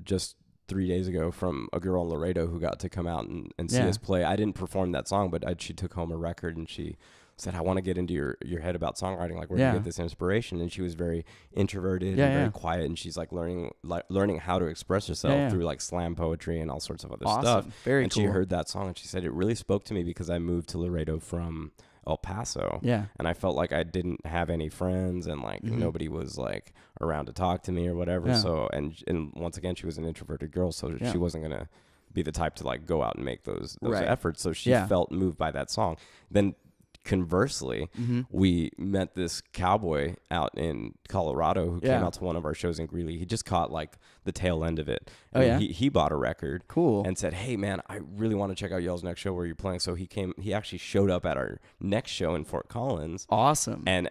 just 3 days ago from a girl in Laredo who got to come out and see us play. I didn't perform that song, but she took home a record and she said, I want to get into your head about songwriting. Like, where do you get this inspiration? And she was very introverted and very quiet. And she's like learning how to express herself through like slam poetry and all sorts of other stuff. Very and cool. she heard that song and she said, it really spoke to me because I moved to Laredo from El Paso. Yeah. And I felt like I didn't have any friends and like nobody was like around to talk to me or whatever. Yeah. So, and once again, she was an introverted girl. So she wasn't going to be the type to like go out and make those efforts. So she felt moved by that song. Then conversely, we met this cowboy out in Colorado who came out to one of our shows in Greeley. He just caught like the tail end of it. He bought a record. Cool. And said, hey man, I really want to check out y'all's next show where you're playing. So he actually showed up at our next show in Fort Collins. Awesome. And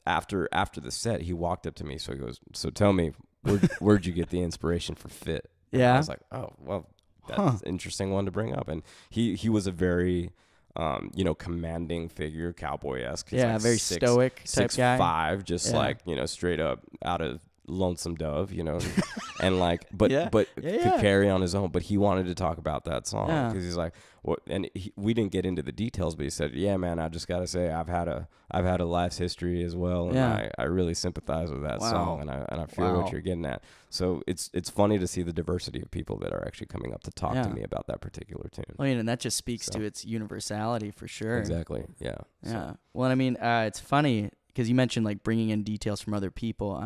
after the set, he walked up to me. So he goes, so tell me, where'd you get the inspiration for Fit? And I was like, oh, well, that's an interesting one to bring up. And he was a very commanding figure, cowboy-esque. He's like very stoic type guy. 6'5", just like, straight up out of Lonesome Dove, and like, but could carry on his own. But he wanted to talk about that song because he's like, what? And we didn't get into the details, but he said, yeah, man, I just gotta say, I've had a life's history as well, and I really sympathize with that song, and I feel what you're getting at. So it's funny to see the diversity of people that are actually coming up to talk to me about that particular tune. Well, and that just speaks to its universality for sure. Exactly. Yeah. Yeah. Well, I mean, it's funny because you mentioned like bringing in details from other people.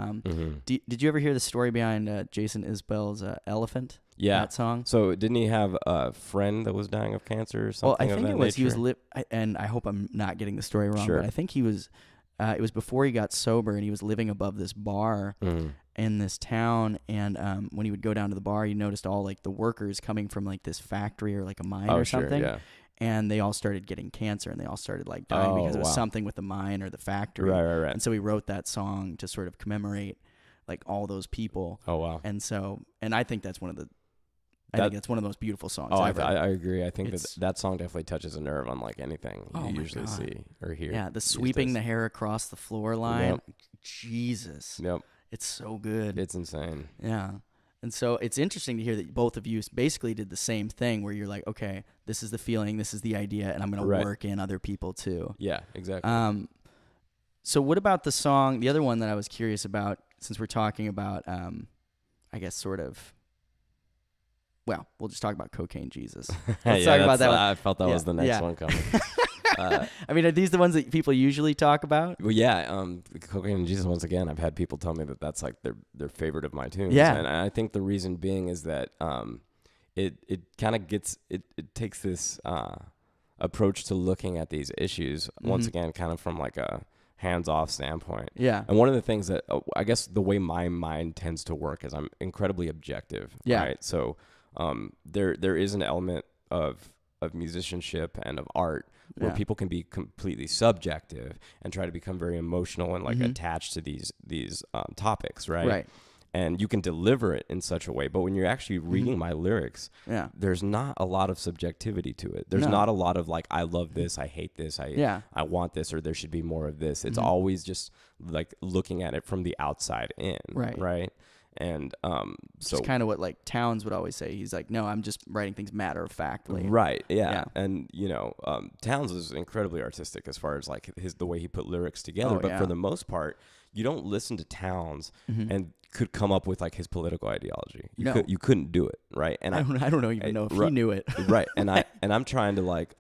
Did you ever hear the story behind Jason Isbell's Elephant? Yeah. That song. So didn't he have a friend that was dying of cancer or something? Well, I think it was nature? and I hope I'm not getting the story wrong, Sure. but I think he was. It was before he got sober, and he was living above this bar in this town. And when he would go down to the bar, he noticed all like the workers coming from like this factory or like a mine or something. Sure, yeah. And they all started getting cancer, and they all started like dying because it was something with the mine or the factory. Right. And so he wrote that song to sort of commemorate like all those people. Oh wow. And so, and I think that's one of the. I think that's one of the most beautiful songs ever. I agree. I think that song definitely touches a nerve unlike anything you usually see or hear. Yeah, the sweeping the hair across the floor line. Yep. Jesus. Yep. It's so good. It's insane. Yeah. And so it's interesting to hear that both of you basically did the same thing where you're like, okay, this is the feeling, this is the idea, and I'm going to work in other people too. Yeah, exactly. So what about the song, the other one that I was curious about, since we're talking about, I guess sort of, well, we'll just talk about Cocaine Jesus. Let's talk about that one. I felt that was the next one coming. I mean, are these the ones that people usually talk about? Well, yeah. Cocaine and Jesus, once again, I've had people tell me that that's like their favorite of my tunes. Yeah. And I think the reason being is that it kind of it takes this approach to looking at these issues, once again, kind of from like a hands-off standpoint. Yeah. And one of the things that I guess the way my mind tends to work is I'm incredibly objective. Yeah. Right. So there is an element of musicianship and of art where people can be completely subjective and try to become very emotional and like attached to these topics, right? Right. And you can deliver it in such a way, but when you're actually reading my lyrics, there's not a lot of subjectivity to it. There's not a lot of like, I love this, I hate this, I want this, or there should be more of this. It's always just like looking at it from the outside in, right? And so it's kind of what like Towns would always say. He's like, no, I'm just writing things matter of factly. Right. Yeah. And Towns is incredibly artistic as far as like the way he put lyrics together. But for the most part, you don't listen to Towns and could come up with like his political ideology. You couldn't do it. Right. And I don't even know if he knew it. Right. And I'm trying to like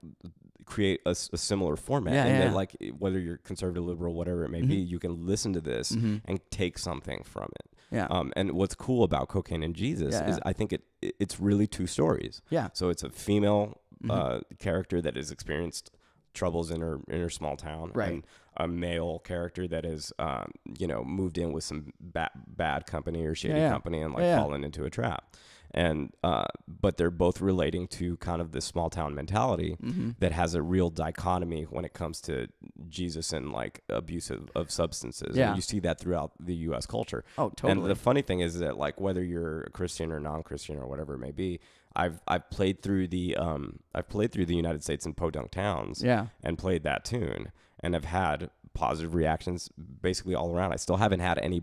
create a similar format, then like whether you're conservative, liberal, whatever it may be, you can listen to this and take something from it. Yeah. And what's cool about Cocaine and Jesus is I think it's really two stories. Yeah. So it's a female character that has experienced troubles in her small town, right, and a male character that has moved in with some bad company or shady company and fallen into a trap. And but they're both relating to kind of this small town mentality that has a real dichotomy when it comes to Jesus and like abuse of substances. Yeah. And you see that throughout the U.S. culture. Oh, totally. And the funny thing is that like whether you're a Christian or non-Christian or whatever it may be, I've played through the United States in podunk towns and played that tune. and have had positive reactions basically all around. I still haven't had any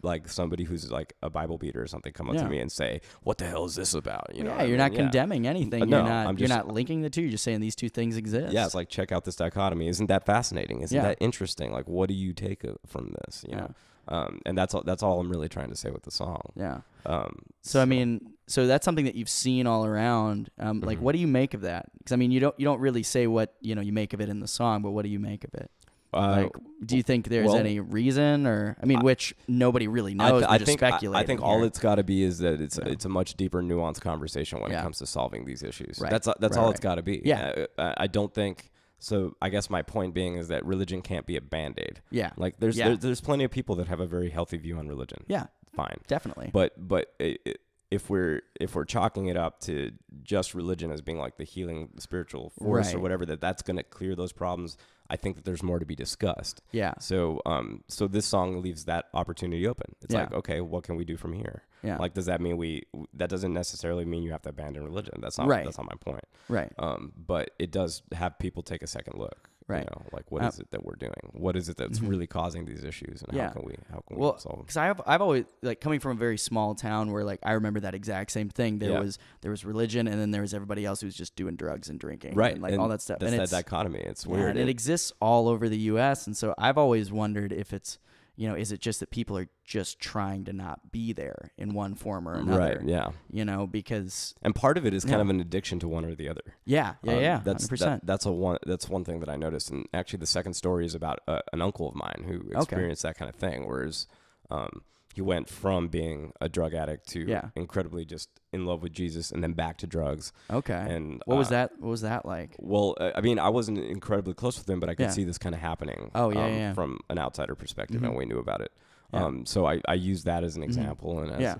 like somebody who's like a Bible beater or something come up to me and say, "What the hell is this about?" You know, you're not condemning anything. No, you're not linking the two. You're just saying these two things exist. Yeah, it's like, check out this dichotomy. Isn't that fascinating? Isn't that interesting? Like, what do you take from this? You know. And that's all I'm really trying to say with the song. Yeah. So I mean, so that's something that you've seen all around. Like, what do you make of that? Because I mean, you don't really say what you make of it in the song, but what do you make of it? Like, do you think there's any reason, or I mean, which nobody really knows? I think all it's got to be is that it's a much deeper, nuanced conversation when it comes to solving these issues. Right. That's all it's got to be. Yeah. I don't think. So I guess my point being is that religion can't be a Band-Aid. Yeah. Like there's plenty of people that have a very healthy view on religion. Yeah. Fine. Definitely. But if we're chalking it up to just religion as being like the healing spiritual force or whatever, that's going to clear those problems, I think that there's more to be discussed. Yeah. So so this song leaves that opportunity open. It's like, okay, what can we do from here? Yeah. Like, does that mean that doesn't necessarily mean you have to abandon religion. That's not that's not my point. Right. But it does have people take a second look. Right. You know, like, what is it that we're doing? What is it that's really causing these issues, and how can we solve them? Because I've always, like, coming from a very small town where, like, I remember that exact same thing. There was religion, and then there was everybody else who was just doing drugs and drinking, right? And, like, all that stuff. That's and that dichotomy. It's weird. And it exists all over the U.S. And so I've always wondered if it's, is it just that people are just trying to not be there in one form or another? Right. Yeah. Because part of it is kind of an addiction to one or the other. Yeah. 100%. That's one thing that I noticed. And actually, the second story is about an uncle of mine who experienced that kind of thing. Whereas he went from being a drug addict to incredibly just in love with Jesus, and then back to drugs. Okay. And what was that? What was that like? Well, I mean, I wasn't incredibly close with him, but I could see this kind of happening. From an outsider perspective, and we knew about it. So I used that as an example, and as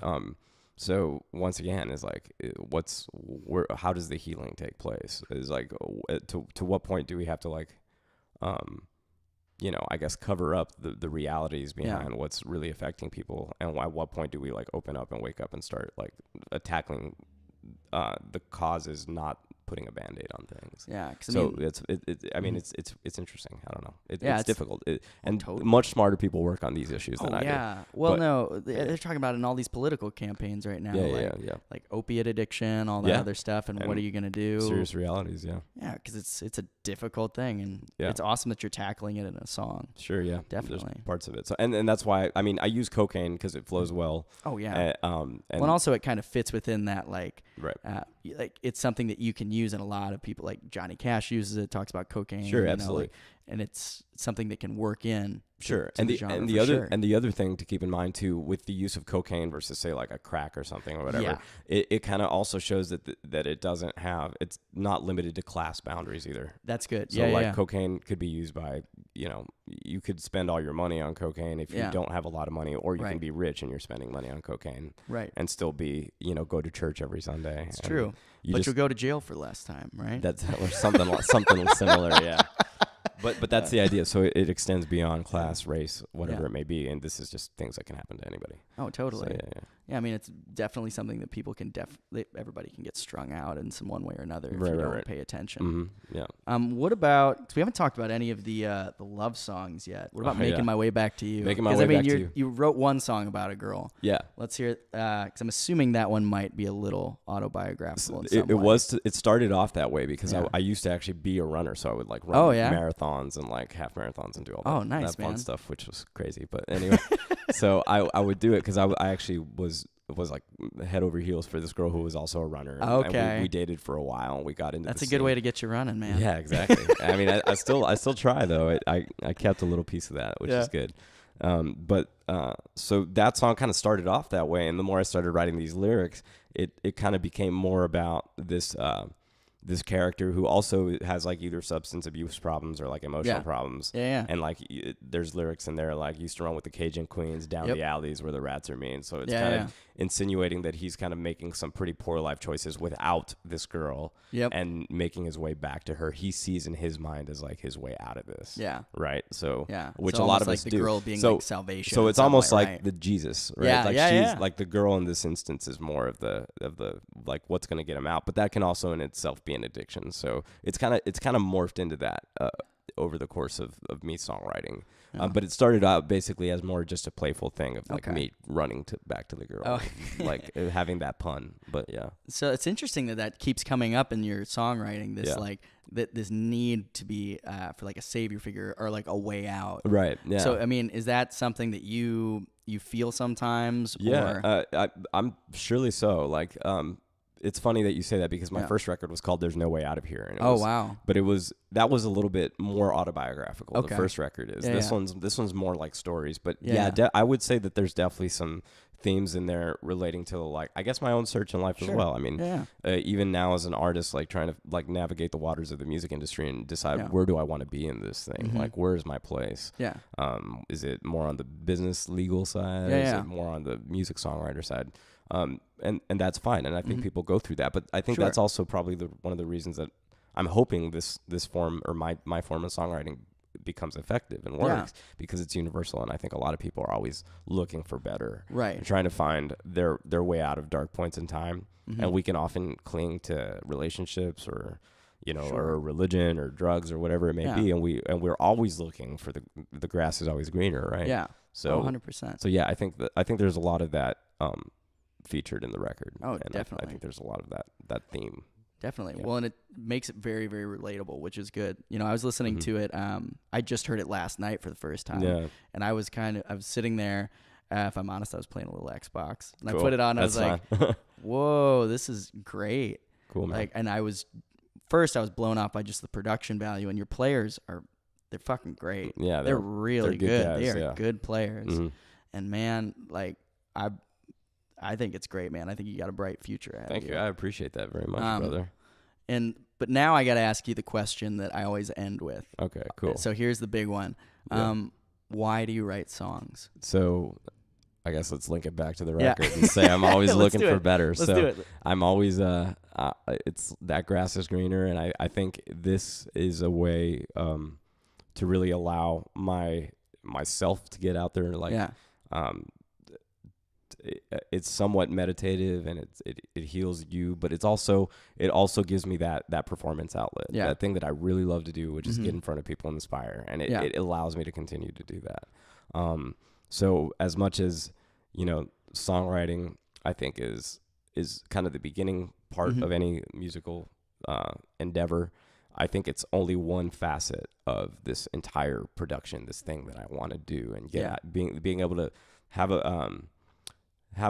so once again, is like, how does the healing take place? Is like, to what point do we have to, like, I guess cover up the realities behind what's really affecting people, and at what point do we, like, open up and wake up and start, like, tackling the causes, not putting a Band-Aid on things. Yeah. It's interesting. I don't know. It's difficult. Totally. Much smarter people work on these issues than I do. Yeah. Well, no, they're talking about it in all these political campaigns right now. Like opiate addiction, all that other stuff, and what are you going to do? Serious realities, Yeah, because it's a difficult thing, and it's awesome that you're tackling it in a song. Sure, yeah. Definitely. There's parts of it. So, and that's why, I mean, I use cocaine because it flows well. Oh, yeah. And also it kind of fits within that, like, right. Like, it's something that you can use, and a lot of people, like Johnny Cash uses it, talks about cocaine. Sure, absolutely. And it's something that can work in. Sure. To the other thing to keep in mind too, with the use of cocaine versus, say, like a crack or something or whatever, it kind of also shows that it doesn't have, it's not limited to class boundaries either. That's good. So cocaine could be used by, you could spend all your money on cocaine if you don't have a lot of money, or you can be rich and you're spending money on cocaine, right? And still be, go to church every Sunday. It's true. But you'll go to jail for less time, right? That's or something similar, yeah. But that's the idea. So it extends beyond class, race, whatever it may be, and this is just things that can happen to anybody. Oh, totally. So, yeah. I mean, it's definitely something that people can everybody can get strung out in some one way or another if you don't pay attention. Mm-hmm. Yeah. What about? Cause we haven't talked about any of the love songs yet. What about Making My Way Back to You? Making My Way Back to You. You wrote one song about a girl. Yeah. Let's hear it. Because I'm assuming that one might be a little autobiographical. It started off that way because I used to actually be a runner, so I would, like, run marathons and, like, half marathons and do all that fun stuff, which was crazy. But anyway, so I would do it because I actually was like head over heels for this girl who was also a runner. Okay. And we dated for a while, and we got into That's a good way to get you running, man. Yeah, exactly. I mean, I still try though. I kept a little piece of that, which is good. So that song kind of started off that way, and the more I started writing these lyrics, it kind of became more about this character who also has, like, either substance abuse problems or, like, emotional problems. Yeah. And, like, there's lyrics in there like, used to run with the Cajun Queens down the alleys where the rats are mean. So it's kind of insinuating that he's kind of making some pretty poor life choices without this girl and making his way back to her. He sees in his mind as, like, his way out of this. Yeah. Right? So, which so a lot of like us the do. Girl being like salvation. So it's almost like the Jesus, right? Yeah, like she's like, the girl in this instance is more of the like, what's going to get him out. But that can also in itself be an addiction. So it's kind of morphed into that over the course of me songwriting. But it started out basically as more just a playful thing of like me running back to the girl, like having that pun. But yeah. So it's interesting that keeps coming up in your songwriting. This like this need to be for like a savior figure or like a way out. Right. Yeah. So I mean, is that something that you feel sometimes? Yeah. I'm surely so. Like it's funny that you say that because my first record was called "There's No Way Out of Here." And wow! But that was a little bit more autobiographical. Okay. The first record is. Yeah, this one's more like stories. But I would say that there's definitely some themes in there relating to like I guess my own search in life as well. I mean, even now as an artist, like trying to like navigate the waters of the music industry and decide where do I want to be in this thing? Like where is my place? Yeah. Is it more on the business legal side? Is it more on the music songwriter side? And that's fine, and I think people go through that. But I think that's also probably one of the reasons that I'm hoping this form or my form of songwriting becomes effective and works because it's universal. And I think a lot of people are always looking for better, right? And trying to find their way out of dark points in time. And we can often cling to relationships or or religion or drugs or whatever it may be, and we're always looking for the grass is always greener, right? Yeah. So 100%. So yeah, I think there's a lot of that featured in the record. Oh, and definitely. I think there's a lot of that theme. Definitely. Yeah. Well, and it makes it very, very relatable, which is good. I was listening to it. I just heard it last night for the first time. Yeah. And I was sitting there. If I'm honest, I was playing a little Xbox. And I put it on. And I was like, whoa, this is great. Cool, man. Like, and I was blown off by just the production value. And your players they're fucking great. Yeah. They're really good. Guys, they are good players. And man, like, I think it's great, man. I think you got a bright future ahead. Thank you. I appreciate that very much, brother. But now I got to ask you the question that I always end with. Okay, cool. So here's the big one. Why do you write songs? So I guess let's link it back to the record and say I'm always looking for better. Let's do it. I'm always it's that grass is greener, and I think this is a way to really allow myself to get out there, like it's somewhat meditative and it heals you, but it also gives me that performance outlet, that thing that I really love to do, which is get in front of people and inspire, and it allows me to continue to do that. So as much as songwriting I think is kind of the beginning part of any musical endeavor, I think it's only one facet of this entire production, this thing that I want to do and get at, being able to have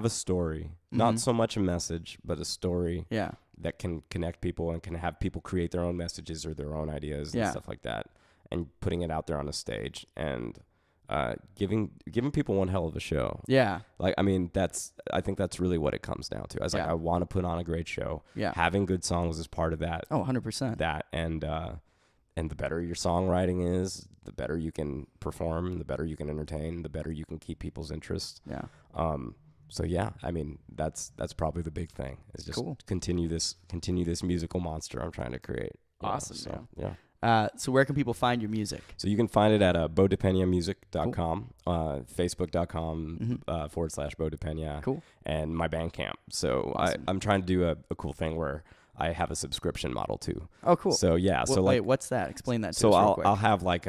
a story, not so much a message, but a story that can connect people and can have people create their own messages or their own ideas and stuff like that, and putting it out there on a stage and giving people one hell of a show. Yeah. Like, I mean, I think that's really what it comes down to. I want to put on a great show. Yeah. Having good songs is part of that. Oh, 100%. That, and the better your songwriting is, the better you can perform, the better you can entertain, the better you can keep people's interest. Yeah. So yeah, I mean, that's probably the big thing, is just continue this musical monster I'm trying to create. Awesome. So, yeah. So where can people find your music? So you can find it at bodepenamusic.com, facebook.com /Bo DePena. Cool. And my Bandcamp. So awesome. I'm trying to do a cool thing where I have a subscription model too. Oh, cool. So yeah. So wait, what's that? Explain that to us real quick. I'll have like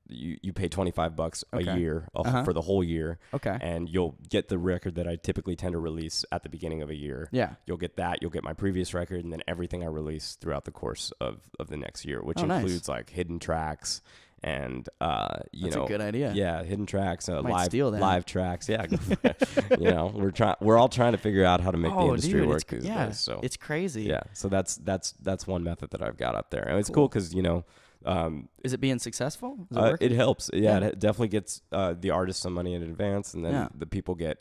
you pay $25 a year for the whole year. Okay. And you'll get the record that I typically tend to release at the beginning of a year. Yeah. You'll get that. You'll get my previous record, and then everything I release throughout the course of the next year, which includes like hidden tracks and that's a good idea. Yeah, hidden tracks, live tracks. Yeah. We're all trying to figure out how to make the industry work these days. So it's crazy. Yeah. So that's one method that I've got up there, and it's cool because is it being successful? It helps. Yeah, it definitely gets the artists some money in advance, and then the people get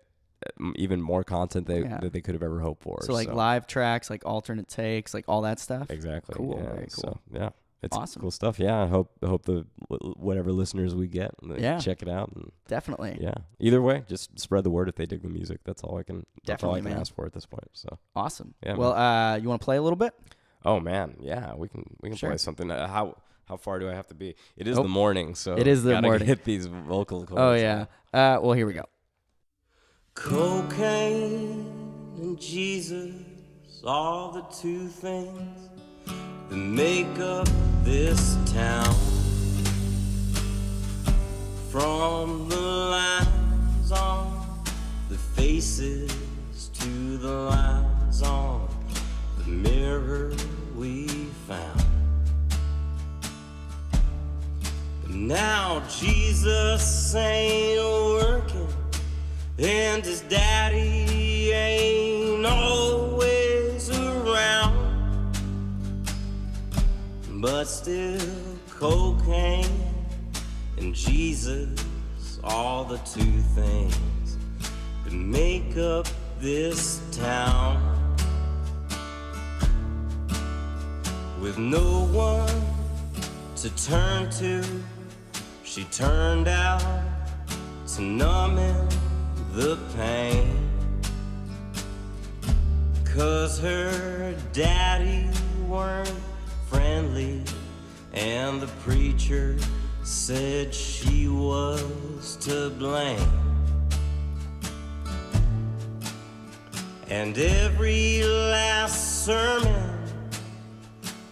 even more content that they could have ever hoped for. So like live tracks, like alternate takes, like all that stuff. Exactly. Cool. Yeah. Very cool. So, yeah. It's awesome. Cool stuff. Yeah. I hope the whatever listeners we get, check it out. And definitely. Yeah. Either way, just spread the word if they dig the music. That's all I can. That's all I can ask for at this point. So awesome. Yeah. Well, you want to play a little bit? Oh man, yeah. We can play something. How far do I have to be? It is the morning, so it is the morning. Hit these vocal chords. Oh yeah. Well, here we go. Cocaine and Jesus are the two things that make up this town. From the lines on the faces to the lines on the mirror we found. But now Jesus ain't working and his daddy ain't always around, but still cocaine and Jesus are the two things that make up this town. With no one to turn to, she turned out to numbing the pain. 'Cause her daddy weren't friendly and the preacher said she was to blame. And every last sermon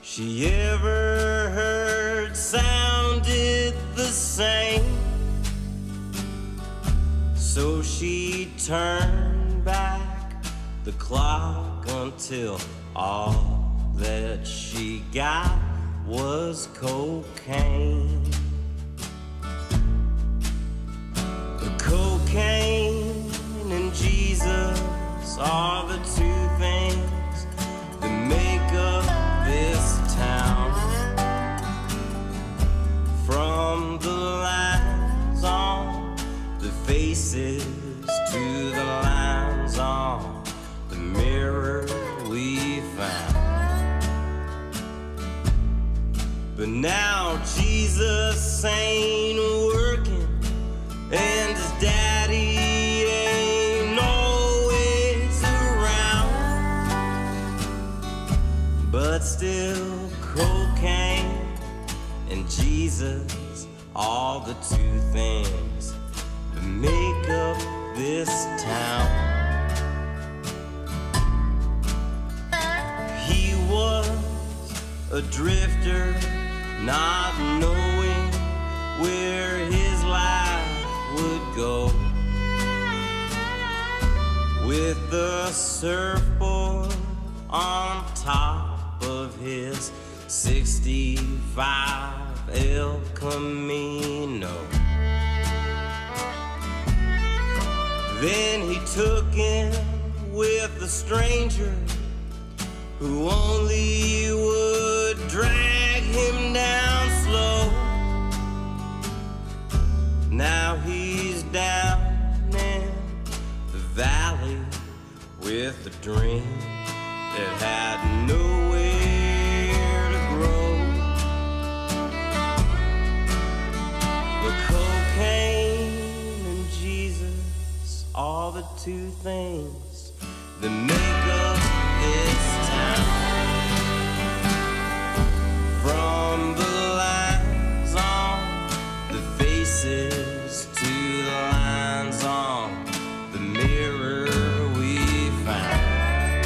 she ever heard sounded the same. So she turned back the clock until all that she got was cocaine. Cocaine and Jesus are the two things that make up this town. From the lines on the faces to the lines on the mirror we found. But now Jesus ain't working and his daddy ain't always around, but still cocaine and Jesus are the two things that make up this town. He was a drifter, not knowing where his life would go, with the surfboard on top of his 65 El Camino. Then he took in with a stranger who only would drag him down slow. Now he's down in the valley with a dream that had nowhere to grow. But cocaine and Jesus are the two things that make up this town. From the lines on the faces to the lines on the mirror we found.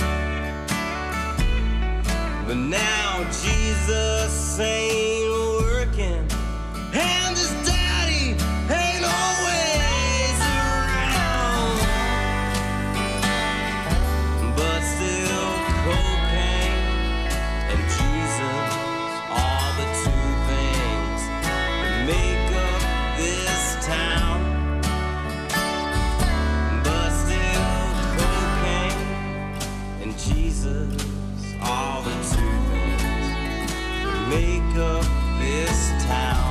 But now Jesus ain't working and his daddy ain't always around, but still cocaine and Jesus are the two things that make up this town. But still cocaine and Jesus are the two things that make up this town.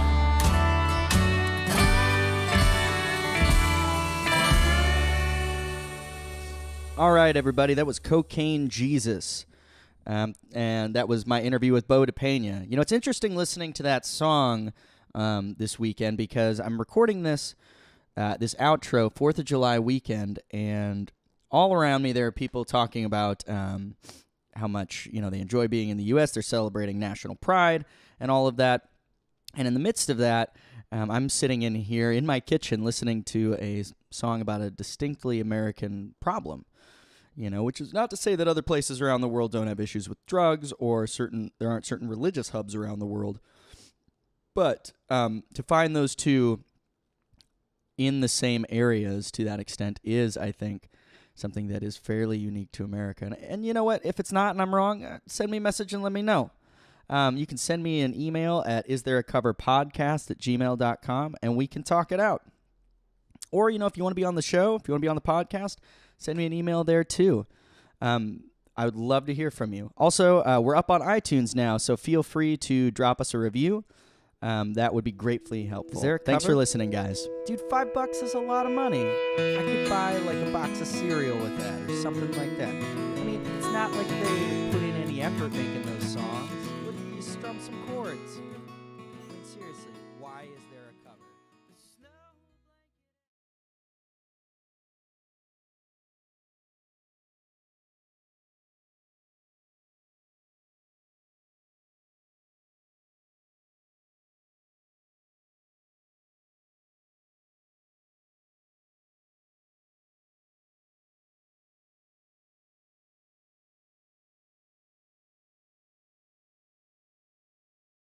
All right, everybody, that was Cocaine Jesus. And that was my interview with Bo DePena. You know, it's interesting listening to that song this weekend because I'm recording this outro 4th of July weekend, and all around me there are people talking about how much, you know, they enjoy being in the U.S., they're celebrating national pride and all of that. And in the midst of that, I'm sitting in here in my kitchen listening to a song about a distinctly American problem. which is not to say that other places around the world don't have issues with drugs or there aren't certain religious hubs around the world. But to find those two in the same areas to that extent is, I think, something that is fairly unique to America. And you know what? If it's not and I'm wrong, send me a message and let me know. You can send me an email at isthereacoverpodcast@gmail.com, and we can talk it out. Or, if you want to be on the show, if you want to be on the podcast, send me an email there too. I would love to hear from you. Also, we're up on iTunes now, so feel free to drop us a review. That would be gratefully helpful. Thanks for listening, guys. Dude, $5 is a lot of money. I could buy like a box of cereal with that or something like that. I mean, it's not like they put in any effort making those songs. You strum some chords.